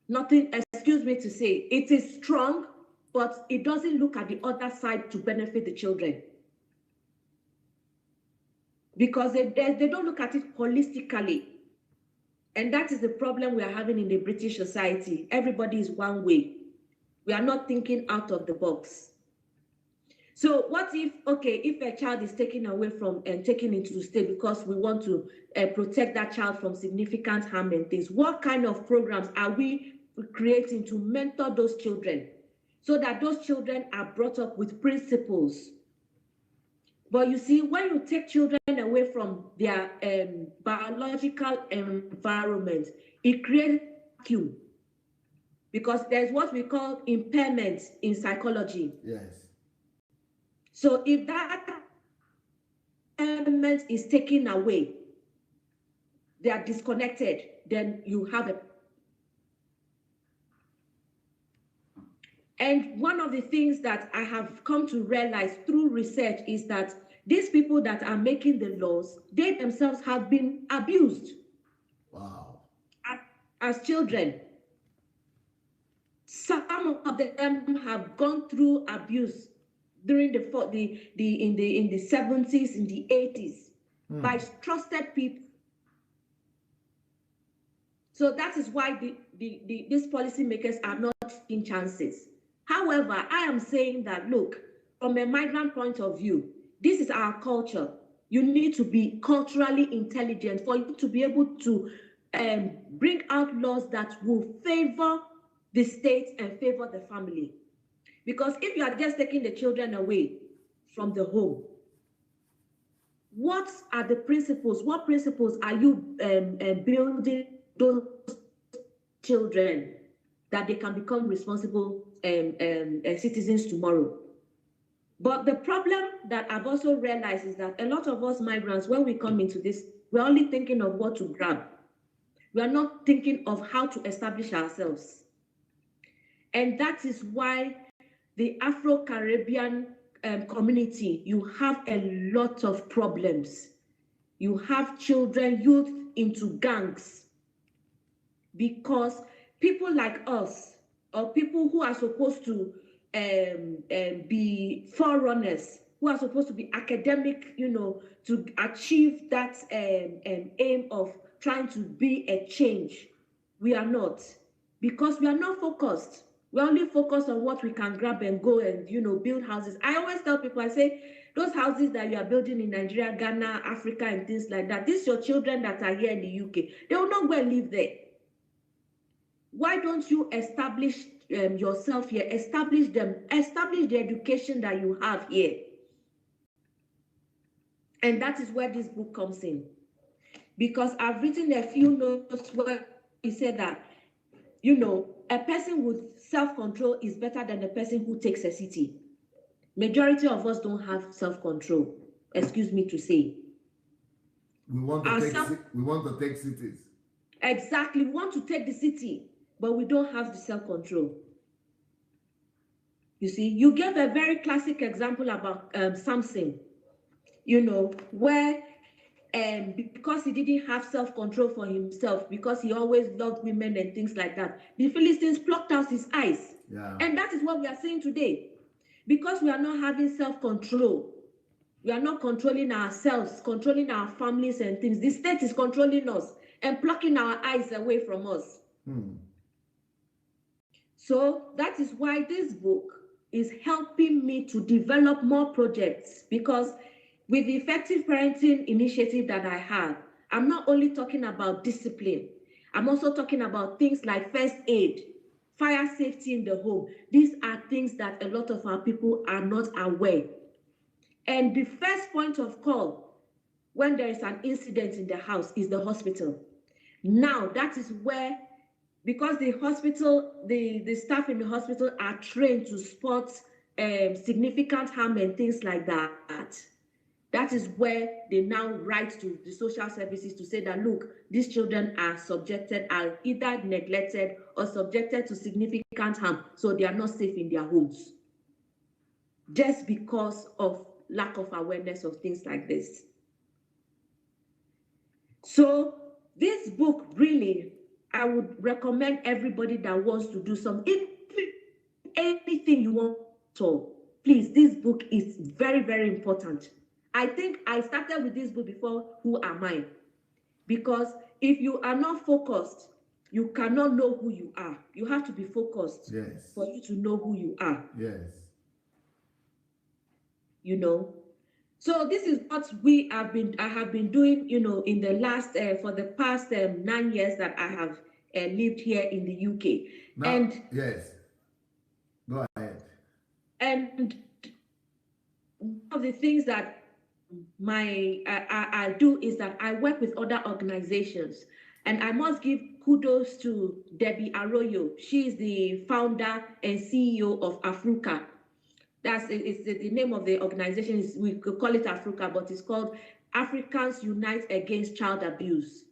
nothing, excuse me to say, it is strong, but it doesn't look at the other side to benefit the children. Because they don't look at it holistically. And that is the problem we are having in the British society. Everybody is one way. We are not thinking out of the box. So what if, okay, if a child is taken away from and taken into the state because we want to protect that child from significant harm and things, what kind of programs are we creating to mentor those children so that those children are brought up with principles? But you see, when you take children away from their biological environment, it creates a vacuum. Because there's what we call impairment in psychology. Yes. So if that element is taken away, they are disconnected, then you have a... And one of the things that I have come to realize through research is that these people that are making the laws, they themselves have been abused. Wow. As children. Some of them have gone through abuse during the 70s, in the 80s, by trusted people. So that is why these policymakers are not taking chances. However, I am saying that, look, from a migrant point of view, this is our culture. You need to be culturally intelligent for you to be able to bring out laws that will favor the state and favor the family. Because if you are just taking the children away from the home, what are the principles? What principles are you building those children that they can become responsible citizens tomorrow? But the problem that I've also realized is that a lot of us migrants, when we come into this, we're only thinking of what to grab. We are not thinking of how to establish ourselves. And that is why the Afro-Caribbean community, you have a lot of problems. You have children, youth into gangs, because people like us, or people who are supposed to be forerunners, who are supposed to be academic, you know, to achieve that aim of trying to be a change, we are not, because we are not focused. We only focus on what we can grab and go and, you know, build houses. I always tell people, I say, those houses that you are building in Nigeria, Ghana, Africa, and things like that, these are your children that are here in the UK. They will not go and live there. Why don't you establish yourself here, establish them, establish the education that you have here? And that is where this book comes in. Because I've written a few notes where he said that, you know, a person with self-control is better than a person who takes a city. Majority of us don't have self-control, excuse me to say. We want to take cities. Exactly, we want to take the city, but we don't have the self-control. You see, you gave a very classic example about Samson, you know, where because he didn't have self-control for himself, because he always loved women and things like that, the Philistines plucked out his eyes. Yeah. And that is what we are seeing today. Because we are not having self-control, we are not controlling ourselves, controlling our families and things. The state is controlling us and plucking our eyes away from us. So that is why this book is helping me to develop more projects, because with the effective parenting initiative that I have, I'm not only talking about discipline, I'm also talking about things like first aid, fire safety in the home. These are things that a lot of our people are not aware. And the first point of call when there is an incident in the house is the hospital. Now, that is where, because the hospital, the staff in the hospital are trained to spot significant harm and things like that. That is where they now write to the social services to say that, look, these children are either neglected or subjected to significant harm, so they are not safe in their homes. Just because of lack of awareness of things like this. So this book, really, I would recommend everybody that wants to do something, anything you want to, please, this book is very, very important. I think I started with this book before Who Am I? Because if you are not focused, you cannot know who you are. You have to be focused for you to know who you are. Yes. You know, so this is what I have been doing, you know, in the last for the past 9 years that I have lived here in the UK. Now, and yes, go ahead. And one of the things that I do is that I work with other organizations, and I must give kudos to Debbie Arroyo. She is the founder and CEO of Africa. It's the name of the organization. We could call it Africa, but it's called Africans Unite Against Child Abuse.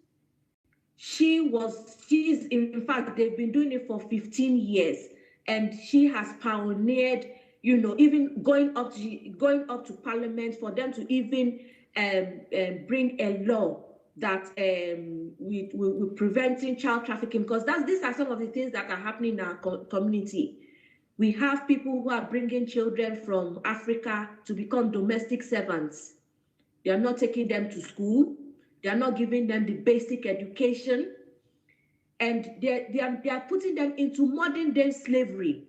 She's in fact, they've been doing it for 15 years, and she has pioneered, you know, even going up to Parliament for them to even bring a law that we're preventing child trafficking, because these are some of the things that are happening in our community. We have people who are bringing children from Africa to become domestic servants. They are not taking them to school. They are not giving them the basic education. And they are putting them into modern day slavery.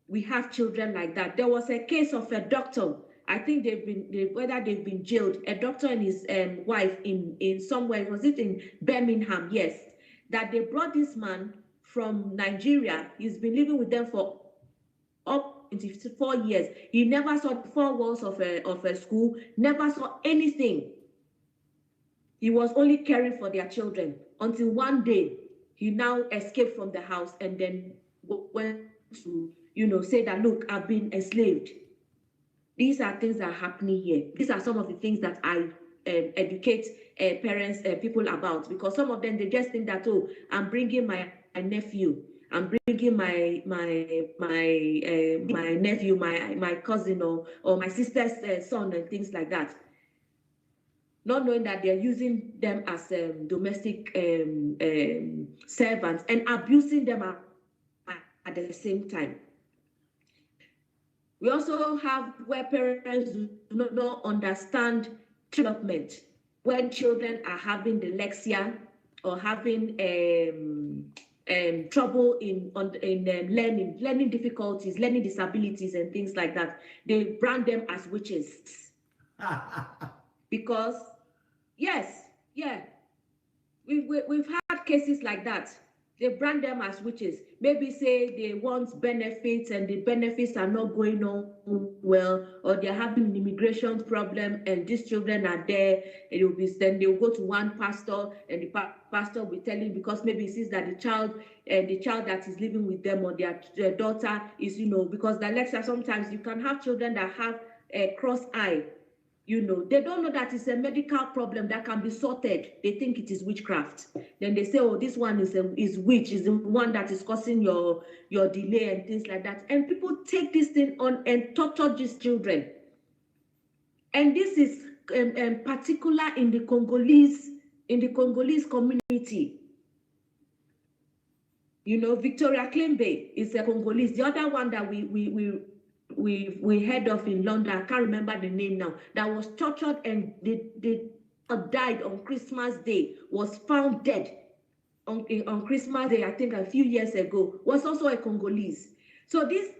We have children like that. There was a case of a doctor. I think whether they've been jailed. A doctor and his wife in somewhere, was it in Birmingham? Yes. That they brought this man from Nigeria. He's been living with them for up to 24 years. He never saw the four walls of a school, never saw anything. He was only caring for their children until one day he now escaped from the house and then went to, you know, say that, look, I've been enslaved. These are things that are happening here. These are some of the things that I educate parents, people about, because some of them, they just think that, oh, I'm bringing my nephew, I'm bringing my nephew, my cousin, or my sister's son, and things like that, not knowing that they're using them as domestic servants and abusing them at the same time. We also have where parents do not understand development, when children are having dyslexia or having trouble in learning difficulties, learning disabilities, and things like that. They brand them as witches. Because, yes, yeah, we've had cases like that. They brand them as witches. Maybe say they want benefits and the benefits are not going on well, or they're having an immigration problem and these children are there. And then they'll go to one pastor and the pastor will tell him, because maybe he sees that the child that is living with them, or their daughter is, you know, because dyslexia, sometimes you can have children that have a cross eye. You know, they don't know that it's a medical problem that can be sorted. They think it is witchcraft. Then they say, oh, this one is witch, is the one that is causing your delay and things like that. And people take this thing on and torture these children. And this is particular in the Congolese community. You know, Victoria Klembe is a Congolese. The other one that we heard of in London, I can't remember the name now, that was tortured and they died on Christmas Day, was found dead on Christmas Day, I think a few years ago, was also a Congolese. So these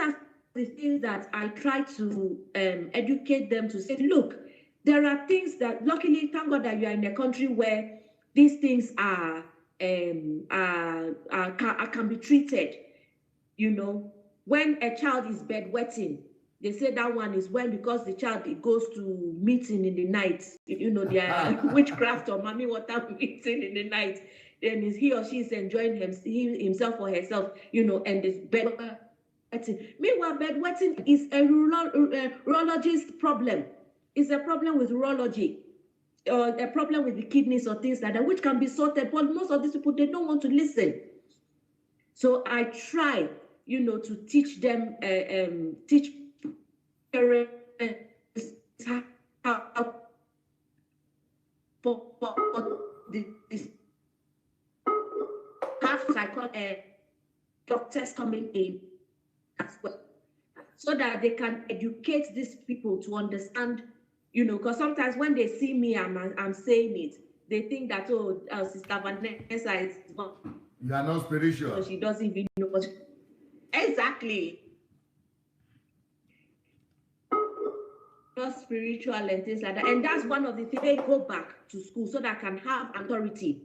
are the things that I try to educate them to say, look, there are things that, luckily, thank God that you are in a country where these things can be treated. You know, when a child is bedwetting, they say that one is when, because the child goes to meeting in the night, you know, their witchcraft or mommy water meeting in the night, then he or she is enjoying himself or herself, you know, and this bedwetting. Meanwhile, bedwetting is a urologist problem. It's a problem with urology, or a problem with the kidneys or things like that, which can be sorted. But most of these people, they don't want to listen. So I try to teach them, teach parents how for this have doctors coming in as well, so that they can educate these people to understand, because sometimes when they see me, I'm saying it, they think that, Sister Venessa is you are not spiritual. So she doesn't even know what. Exactly. Not spiritual and things like that. And that's one of the things, they go back to school so that I can have authority.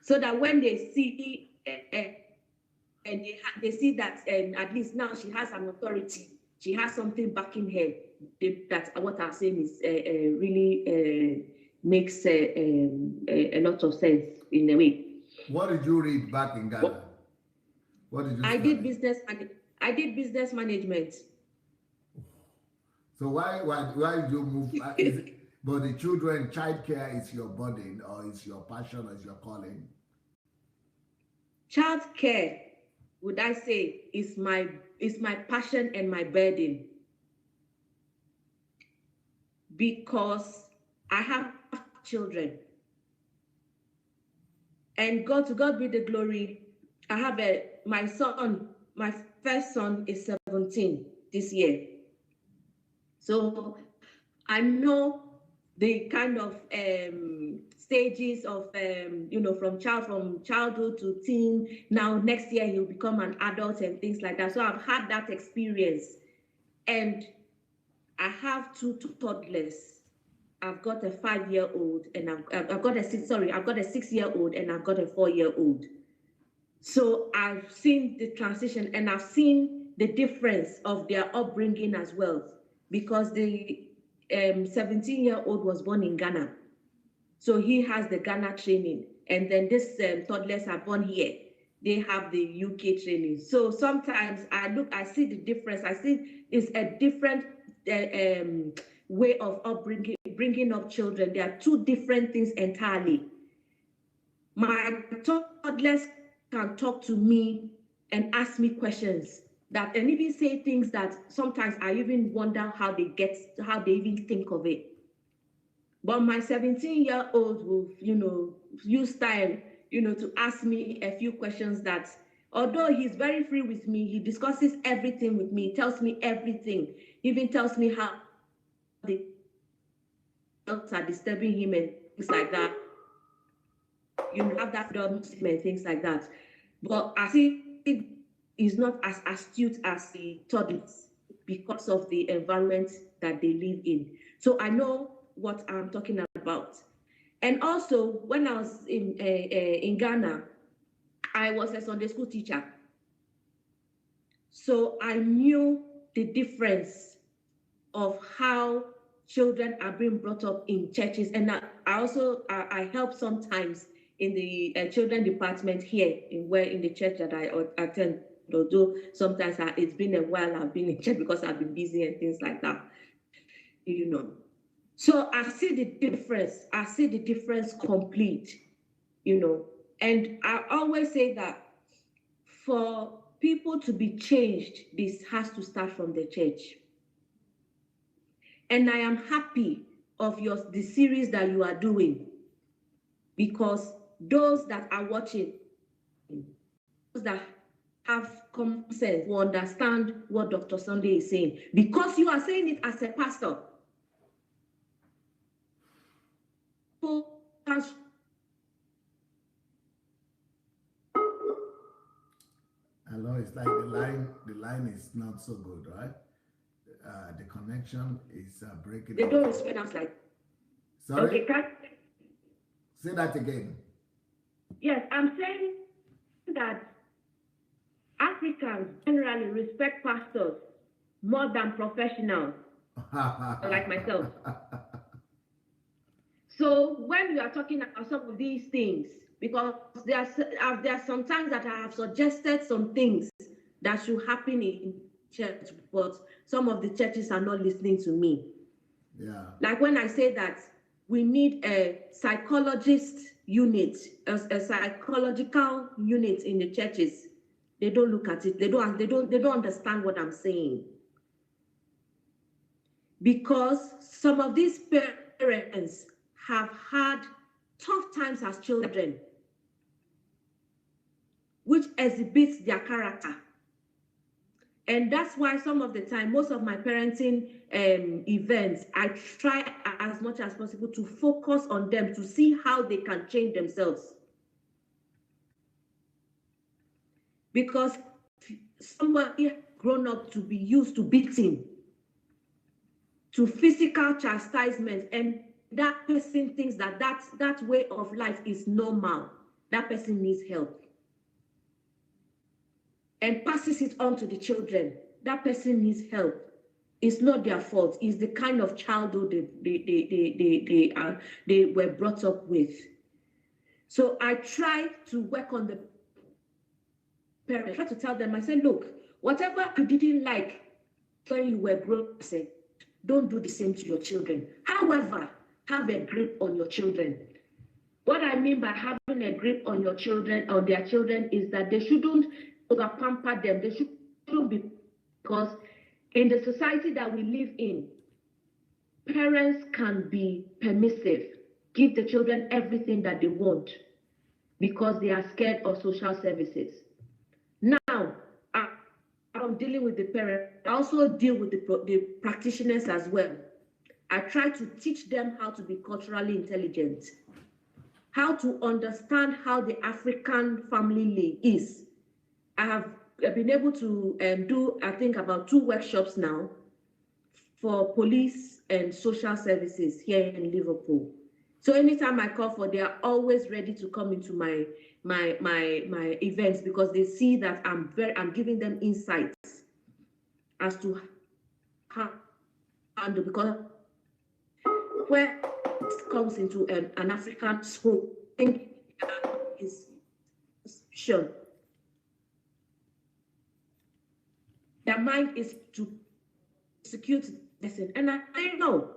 So that when they see and they see that at least now she has an authority, she has something backing her, that what I'm saying is really makes a lot of sense in a way. What did you read back in Ghana? What did you study? I did business management. So why did you move? But the children, childcare is your burden, or is your passion, or is your calling? Childcare, would I say, is my passion and my burden, because I have children, and to God be the glory. I have my son. My first son is 17 this year, so I know the kind of stages of from childhood to teen. Now next year he'll become an adult and things like that. So I've had that experience, and I have two toddlers. I've got a 5-year-old, and I've got a 6-year-old, and I've got a 4-year-old. So I've seen the transition, and I've seen the difference of their upbringing as well, because the 17-year-old was born in Ghana, so he has the Ghana training, and then this toddlers are born here, they have the UK training. So sometimes I see the difference. I see it's a different way of bringing up children. There are two different things entirely. My toddlers can talk to me and ask me questions and even say things that sometimes I even wonder how they even think of it. But my 17-year-old will, use time, to ask me a few questions that, although he's very free with me, he discusses everything with me, tells me everything, even tells me how the adults are disturbing him and things like that. Have that freedom and things like that. But I see is not as astute as the toddlers because of the environment that they live in. So I know what I'm talking about. And also, when I was in Ghana, I was a Sunday school teacher. So I knew the difference of how children are being brought up in churches. And I help sometimes in the children department here in the church that I attend. Although sometimes it's been a while I've been in church because I've been busy and things like that, So I see the difference. I see the difference complete, And I always say that for people to be changed, this has to start from the church. And I am happy of the series that you are doing, because those that are watching, those that have common sense will understand what Dr. Sandey is saying, because you are saying it as a pastor. Hello, it's like the line is not so good, right? The connection is breaking. They don't respect us like. Sorry? Okay, say that again. Yes, I'm saying that Africans generally respect pastors more than professionals, like myself. So when we are talking about some of these things, because there are some times that I have suggested some things that should happen in church, but some of the churches are not listening to me. Yeah. Like when I say that we need a psychologist unit, a psychological unit in the churches. They don't look at it. They don't understand what I'm saying. Because some of these parents have had tough times as children, which exhibits their character. And that's why some of the time, most of my parenting events, I try as much as possible to focus on them to see how they can change themselves. Because somebody grown up to be used to beating, to physical chastisement, and that person thinks that that way of life is normal, that person needs help, and passes it on to the children. That person needs help. It's not their fault. It's the kind of childhood they were brought up with. So I try to work on the parents. I try to tell them, I say, look, whatever you didn't like when you were grown up, say, don't do the same to your children. However, have a grip on your children. What I mean by having a grip on your children or their children is that they shouldn't over-pamper them. They shouldn't be, because in the society that we live in, parents can be permissive, give the children everything that they want because they are scared of social services. Now, I'm dealing with the parents. I also deal with the practitioners as well. I try to teach them how to be culturally intelligent, how to understand how the African family is. I have been able to do, I think, about 2 workshops now for police and social services here in Liverpool. So anytime I call for, they are always ready to come into my events because they see that I'm giving them insights as to how to, because where it comes into an African school, is sure. Their mind is to persecute person. And I know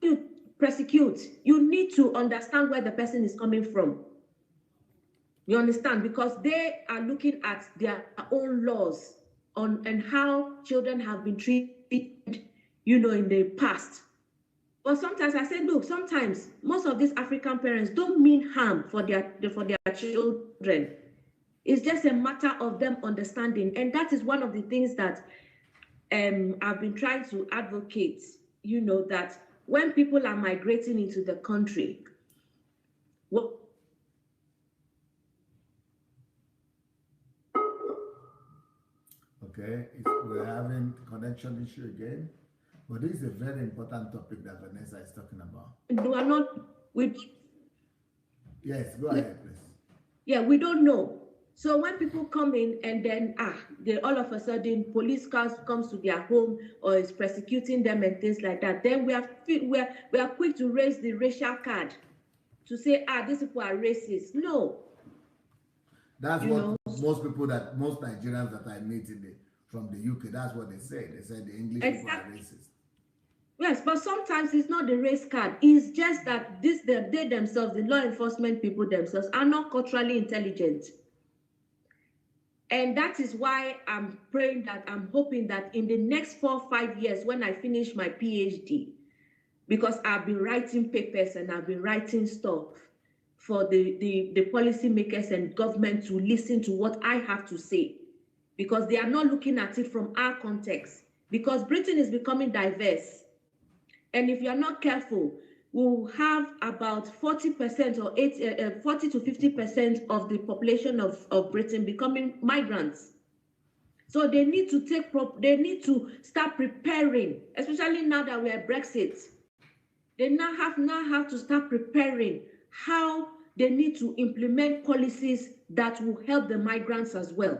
you persecute, you need to understand where the person is coming from. You understand? Because they are looking at their own laws on and how children have been treated, you know, in the past. But sometimes I say, look, sometimes most of these African parents don't mean harm for their children. It's just a matter of them understanding. And that is one of the things that I've been trying to advocate, you know, that when people are migrating into the country, well, okay, we're having connection issue again, but this is a very important topic that Venessa is talking about. We are not, yes, go ahead, please. Yeah, we don't know. So when people come in and then all of a sudden police cars comes to their home or is persecuting them and things like that, then we are quick to raise the racial card to say, these people are racist. No. That's what most Nigerians that I meet from the UK, that's what they say. They say the English people are racist. Yes, but sometimes it's not the race card. It's just that they themselves, the law enforcement people themselves, are not culturally intelligent. And that is why I'm praying that, I'm hoping that in the next 4 or 5 years, when I finish my PhD, because I've been writing papers and I've been writing stuff for the policymakers and government to listen to what I have to say, because they are not looking at it from our context, because Britain is becoming diverse. And if you're not careful, we'll have about 40% or 40 to 50% of the population of Britain becoming migrants. So they need to start preparing, especially now that we are Brexit. They now have to start preparing how they need to implement policies that will help the migrants as well.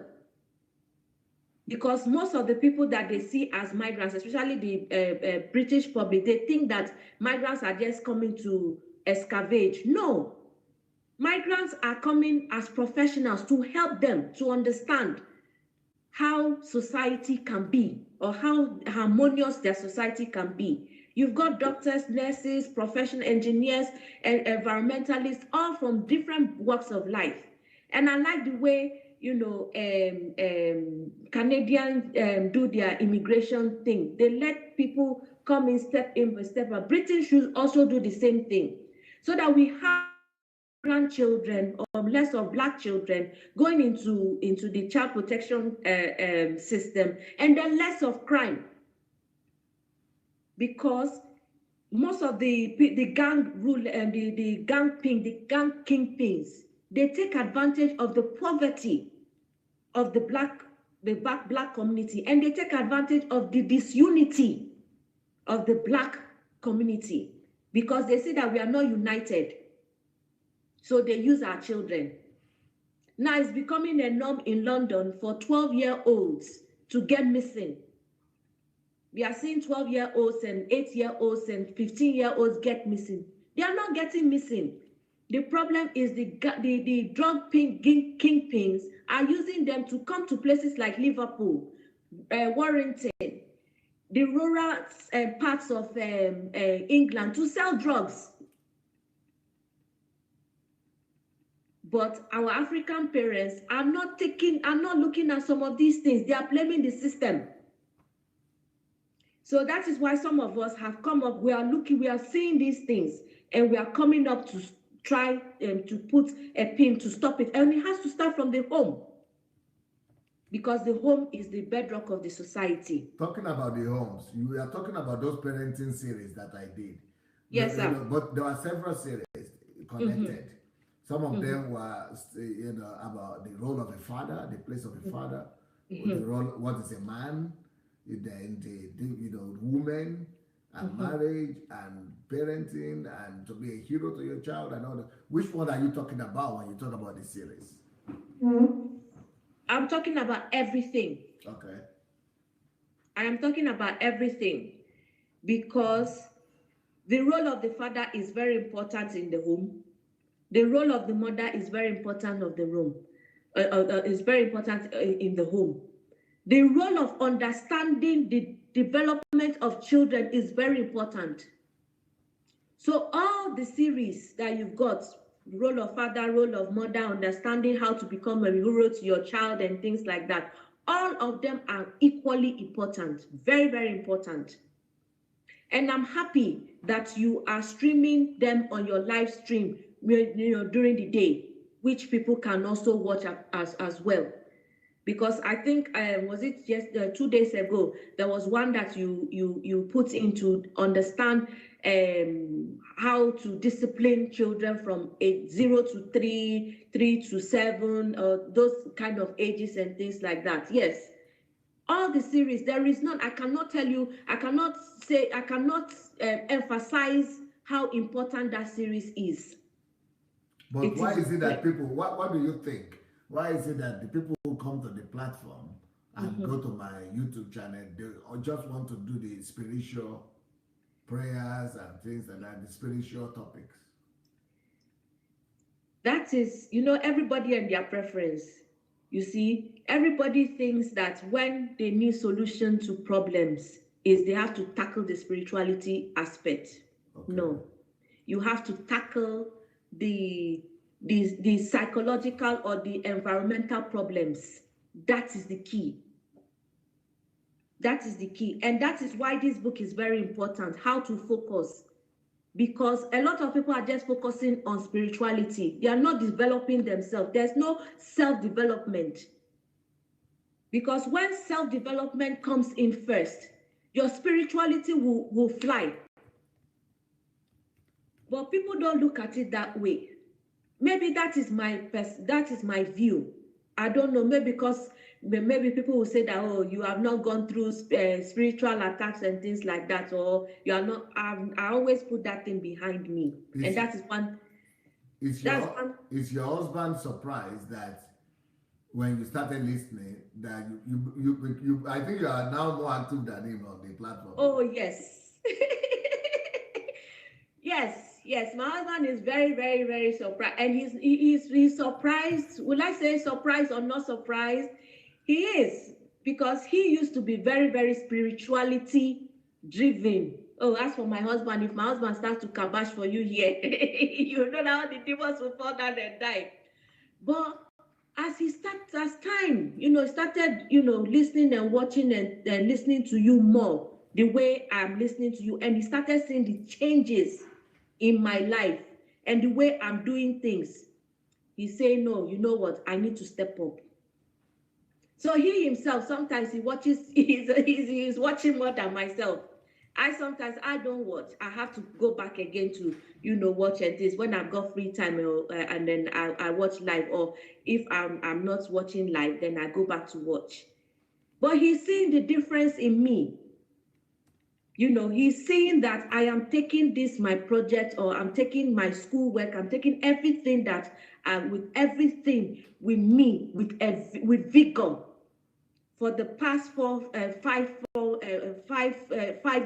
Because most of the people that they see as migrants, especially the British public, they think that migrants are just coming to excavate. No, migrants are coming as professionals to help them to understand how society can be or how harmonious their society can be. You've got doctors, nurses, professional engineers, and environmentalists, all from different walks of life. And I like the way Canadians do their immigration thing. They let people come in step by step. But Britain should also do the same thing, so that we have grandchildren or less of black children going into the child protection system, and then less of crime, because most of the gang rule and the gang kingpins, they take advantage of the poverty of the black community, and they take advantage of the disunity of the black community, because they see that we are not united. So they use our children. Now it's becoming a norm in London for 12-year-olds to get missing. We are seeing 12-year-olds and 8-year-olds and 15-year-olds get missing. They are not getting missing. The problem is the drug kingpins are using them to come to places like Liverpool, Warrington, the rural parts of England to sell drugs. But our African parents are not looking at some of these things. They are blaming the system. So that is why some of us have come up. We are seeing these things, and we are coming up to try to put a pin to stop it. And it has to start from the home, because the home is the bedrock of the society. Talking about the homes, you are talking about those parenting series that I did. Yes, sir. But there are several series connected. Some of them were, about the role of a father, the place of a father, the role, what is a man, then the woman, and marriage, and parenting, and to be a hero to your child, and all that. Which one are you talking about when you talk about the series? I'm talking about everything. Okay. I am talking about everything, because the role of the father is very important in the home. The role of the mother is very important of the room. Is very important in the home. The role of understanding the development of children is very important. So all the series that you've got, role of father, role of mother, understanding how to become a hero to your child and things like that, all of them are equally important, very, very important. And I'm happy that you are streaming them on your live stream, during the day, which people can also watch as well. Because I think, was it just 2 days ago, there was one that you put in to understand how to discipline children from age 0 to 3, 3 to 7, those kind of ages and things like that. Yes, all the series, there is none. I cannot emphasize how important that series is. But why is it that people, what do you think? Why is it that the people who come to the platform and go to my YouTube channel, they just want to do the spiritual prayers and things like that, the spiritual topics? That is, everybody and their preference. You see, everybody thinks that when they need solution to problems, is they have to tackle the spirituality aspect. Okay. No, you have to tackle the psychological or the environmental problems. That is the key. That is the key. And that is why this book is very important, how to focus. Because a lot of people are just focusing on spirituality. They are not developing themselves. There's no self-development. Because when self-development comes in first, your spirituality will fly. But people don't look at it that way. Maybe that is my view. I don't know. Maybe because maybe people will say that, oh, you have not gone through spiritual attacks and things like that, or you are not. I always put that thing behind me, and that is one. Is your husband surprised that when you started listening that you I think you are now more active than him on the platform? Oh yes. Yes, my husband is very, very, very surprised, and he's surprised. Will I say surprised or not surprised? He is, because he used to be very, very spirituality driven. Oh, as for my husband, if my husband starts to kabash for you here, you know how the demons will fall down and die. But as time, started, listening and watching and listening to you more, the way I'm listening to you, and he started seeing the changes in my life and the way I'm doing things, he's saying, no, you know what, I need to step up. So he himself, sometimes he watches, he's watching more than myself. Sometimes I don't watch. I have to go back again to, watch at this when I've got free time, and then I watch live. Or if I'm not watching live, then I go back to watch. But he's seeing the difference in me. He's seeing that I am taking this, my project, or I'm taking my schoolwork, I'm taking everything that, with everything with me, with vigor. For the past 5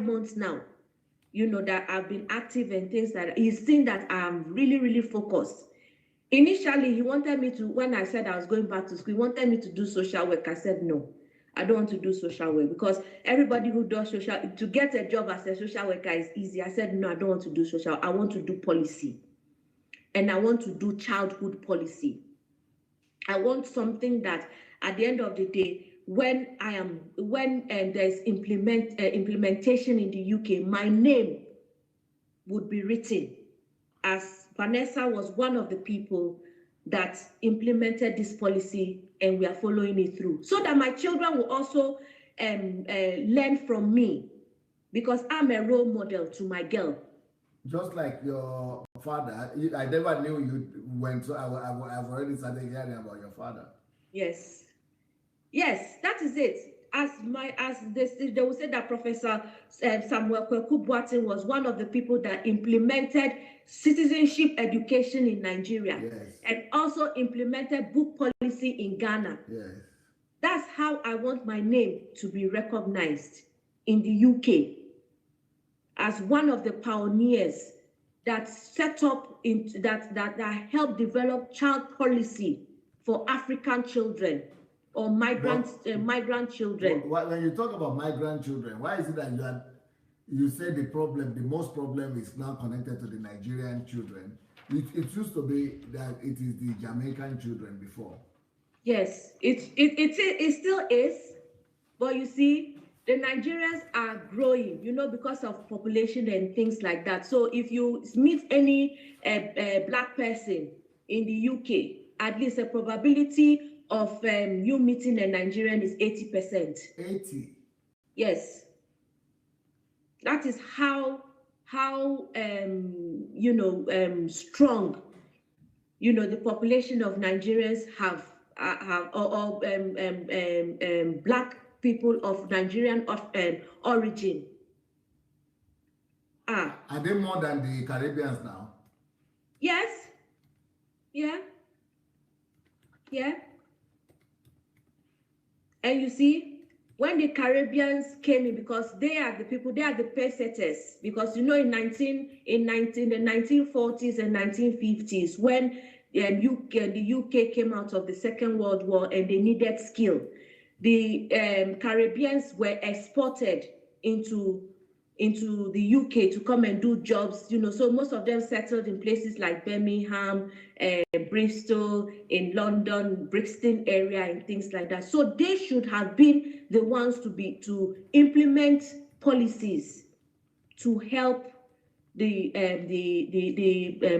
months now, that I've been active and things that he's seen that I'm really, really focused. Initially, he wanted me to, when I said I was going back to school, he wanted me to do social work. I said, no, I don't want to do social work, because everybody who does to get a job as a social worker is easy. I said, no, I don't want to do social. I want to do policy. And I want to do childhood policy. I want something that at the end of the day, when there's implementation in the UK, my name would be written, as Venessa was one of the people that implemented this policy, and we are following it through, so that my children will also learn from me, because I'm a role model to my girl. Just like your father, I never knew you went to. I've already started hearing about your father. Yes, that is it. As they will say that Professor Samuel Kweku Boateng was one of the people that implemented citizenship education in Nigeria, yes, and also implemented book policy in Ghana. Yes. That's how I want my name to be recognized in the UK, as one of the pioneers that set up that helped develop child policy for African children or migrant children. When you talk about migrant children, why is it that you say the most problem is now connected to the Nigerian children? It used to be that it is the Jamaican children before. Yes, it still is, but you see, the Nigerians are growing, because of population and things like that. So if you meet any black person in the UK, at least the probability of you meeting a Nigerian is 80%. 80? Yes. That is how strong, the population of Nigerians have black people of Nigerian origin. Are they more than the Caribbeans now? Yes. Yeah. And you see, when the Caribbeans came in, because they are the people, they are the pace setters. Because in the 1940s and 1950s, when the UK came out of the Second World War and they needed skill, the Caribbeans were exported into the UK to come and do jobs, so most of them settled in places like Birmingham, Bristol, in London, Brixton area, and things like that. So they should have been the ones to implement policies to help the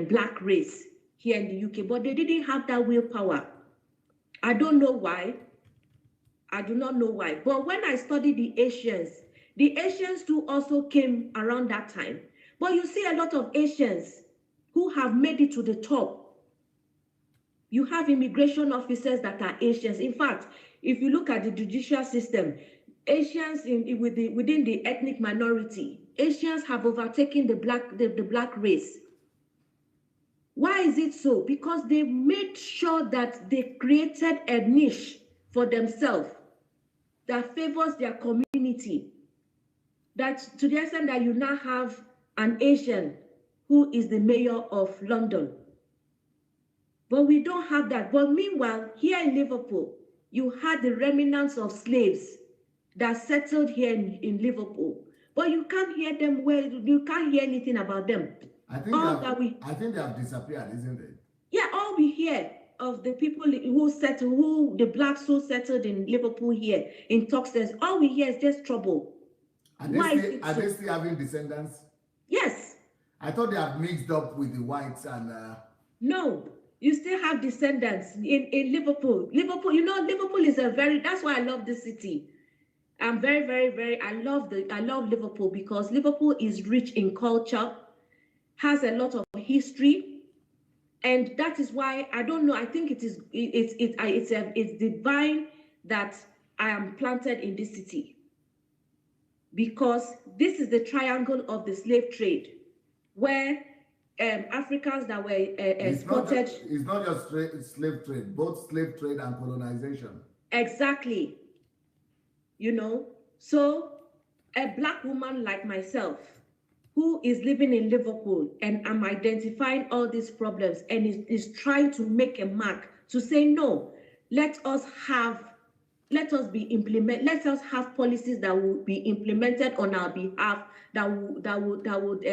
black race here in the UK, but they didn't have that willpower. I don't know why. I do not know why. But when I studied the Asians too also came around that time. But you see a lot of Asians who have made it to the top. You have immigration officers that are Asians. In fact, if you look at the judicial system, Asians within the ethnic minority, Asians have overtaken the black race. Why is it so? Because they made sure that they created a niche for themselves that favors their community. That to the extent that you now have an Asian who is the mayor of London. But we don't have that. But meanwhile, here in Liverpool, you had the remnants of slaves that settled here in Liverpool. But you can't hear them you can't hear anything about them. I think they have disappeared, isn't it? Yeah, all we hear of the people the blacks who settled in Liverpool here, in Toxteth. All we hear is just trouble. Are they still having descendants? Yes. I thought they have mixed up with the whites and... No, you still have descendants in Liverpool. Liverpool, Liverpool is that's why I love this city. I'm very, very, very, I love Liverpool because Liverpool is rich in culture, has a lot of history, and that is why, I don't know, I think it's divine that I am planted in this city, because this is the triangle of the slave trade, where Africans that were exported. It's not just slave trade, both slave trade and colonization. Exactly. So a black woman like myself, who is living in Liverpool, and I'm identifying all these problems and is trying to make a mark to say, no, let us have policies that will be implemented on our behalf, that would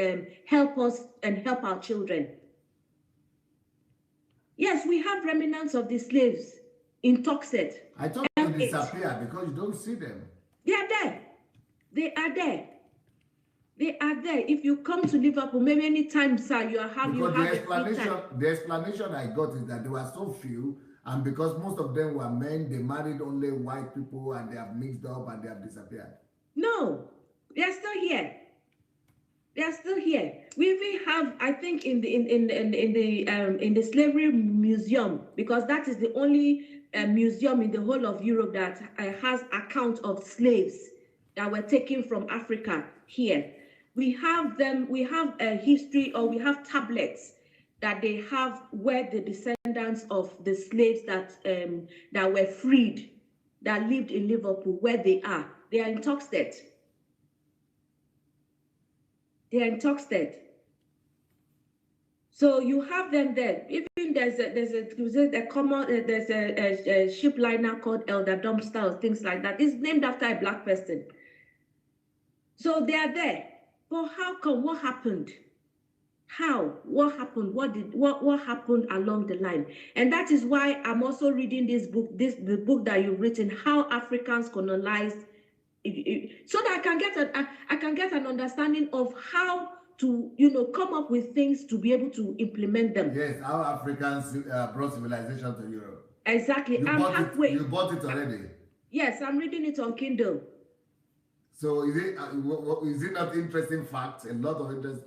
help us and help our children. Yes, we have remnants of the slaves in Toxteth. I thought they disappear because you don't see them. They are there. They are there. They are there. If you come to Liverpool, maybe anytime, sir, the explanation I got is that there were so few, and because most of them were men, they married only white people, and they have mixed up and they have disappeared. No, they are still here. They are still here. We even have, I think, in the slavery museum, because that is the only museum in the whole of Europe that has account of slaves that were taken from Africa here. We have them. We have a history, or we have tablets that they have where the descendants of the slaves that were freed, that lived in Liverpool, where they are. They are in Toxteth. They are in Toxteth. So you have them there. Even there's a ship liner called Elder Dumpster or things like that. It's named after a black person. So they are there. But how come? What happened? How? What happened? What happened along the line? And that is why I'm also reading this book, the book that you've written, How Africans Colonized, so that I can get an understanding of how to come up with things to be able to implement them. Yes, how Africans brought civilization to Europe. Exactly. You bought it already? Yes, I'm reading it on Kindle. So is it not interesting facts? A lot of interest.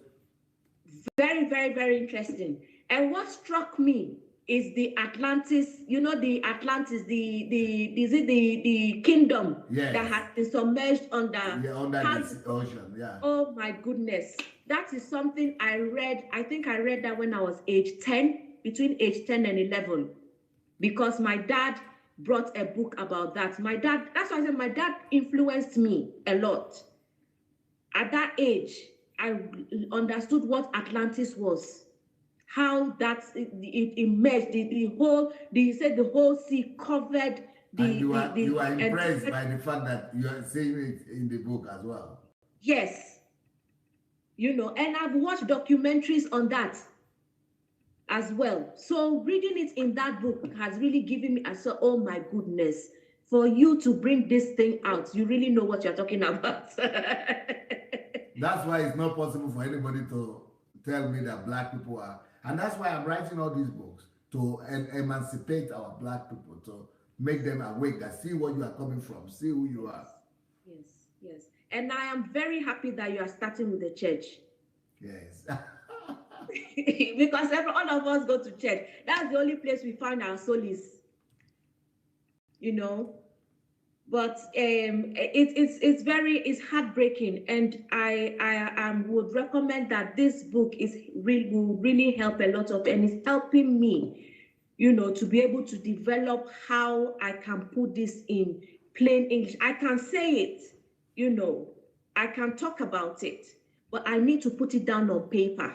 Very, very, very interesting. And what struck me is the Atlantis. The Atlantis, the kingdom that has been submerged under the ocean. Yeah. Oh my goodness, that is something I read. I think I read that when I was age 10, between age 10 and 11, because my dad brought a book about that. That's why I said my dad influenced me a lot. At that age, I understood what Atlantis was, how it emerged, the whole sea covered the. And you are impressed by the fact that you are saying it in the book as well. Yes, and I've watched documentaries on that as well. So reading it in that book has really given me oh my goodness, for you to bring this thing out, you really know what you're talking about. That's why it's not possible for anybody to tell me that black people are, and that's why I'm writing all these books, to emancipate our black people, to make them awake, that see where you are coming from, see who you are. Yes. And I am very happy that you are starting with the church. Yes. Because all of us go to church. That's the only place we find our solace. But it's heartbreaking, and I would recommend that this book will really help a lot and it's helping me, to be able to develop how I can put this in plain English. I can say it, I can talk about it, but I need to put it down on paper,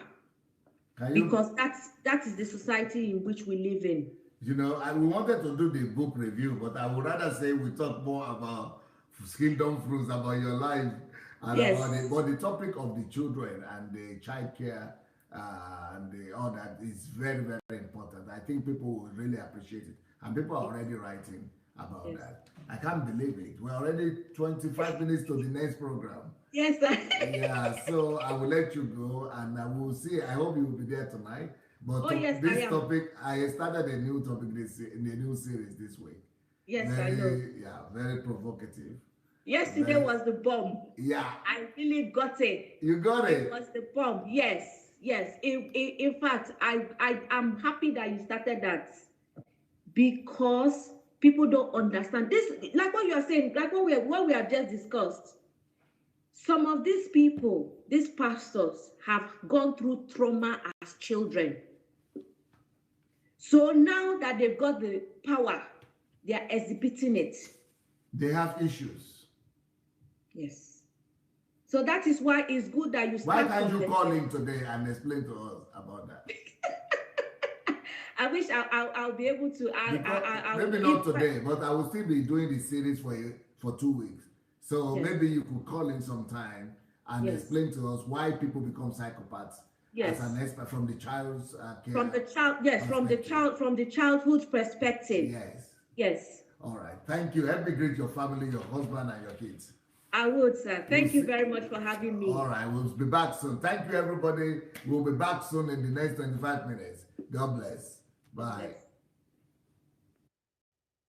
because that is the society in which we live in. We wanted to do the book review, but I would rather say we talk more about kingdom fruits, about your life, and about the topic of the children and the child care and all that is very, very important. I think people will really appreciate it. And people are already writing about that. I can't believe it. We're already 25 minutes to the next program. Yes, sir. Yeah, so I will let you go and I will see. I hope you will be there tonight. But this topic, I started a new topic in a new series this week. Yes, very, I know. Yeah, very provocative. Yesterday was the bomb. Yeah. I really got it. You got it? It was the bomb. Yes, yes. In fact, I'm happy that you started that because people don't understand this. Like what you are saying, like what we have just discussed. Some of these people, these pastors, have gone through trauma as children. So now that they've got the power, they are exhibiting it. They have issues. Yes. So that is why it's good that you start. Why can't you call in today and explain to us about that? I wish I'll be able to. Maybe not today, but I will still be doing the series for 2 weeks. So maybe you could call in sometime and explain to us why people become psychopaths. As an expert from the child's care. From the childhood perspective. Yes. All right. Thank you. Help me greet your family, your husband, and your kids. I would, sir. Thank you very much for having me. All right. We'll be back soon. Thank you, everybody. We'll be back soon in the next 25 minutes. God bless. Bye.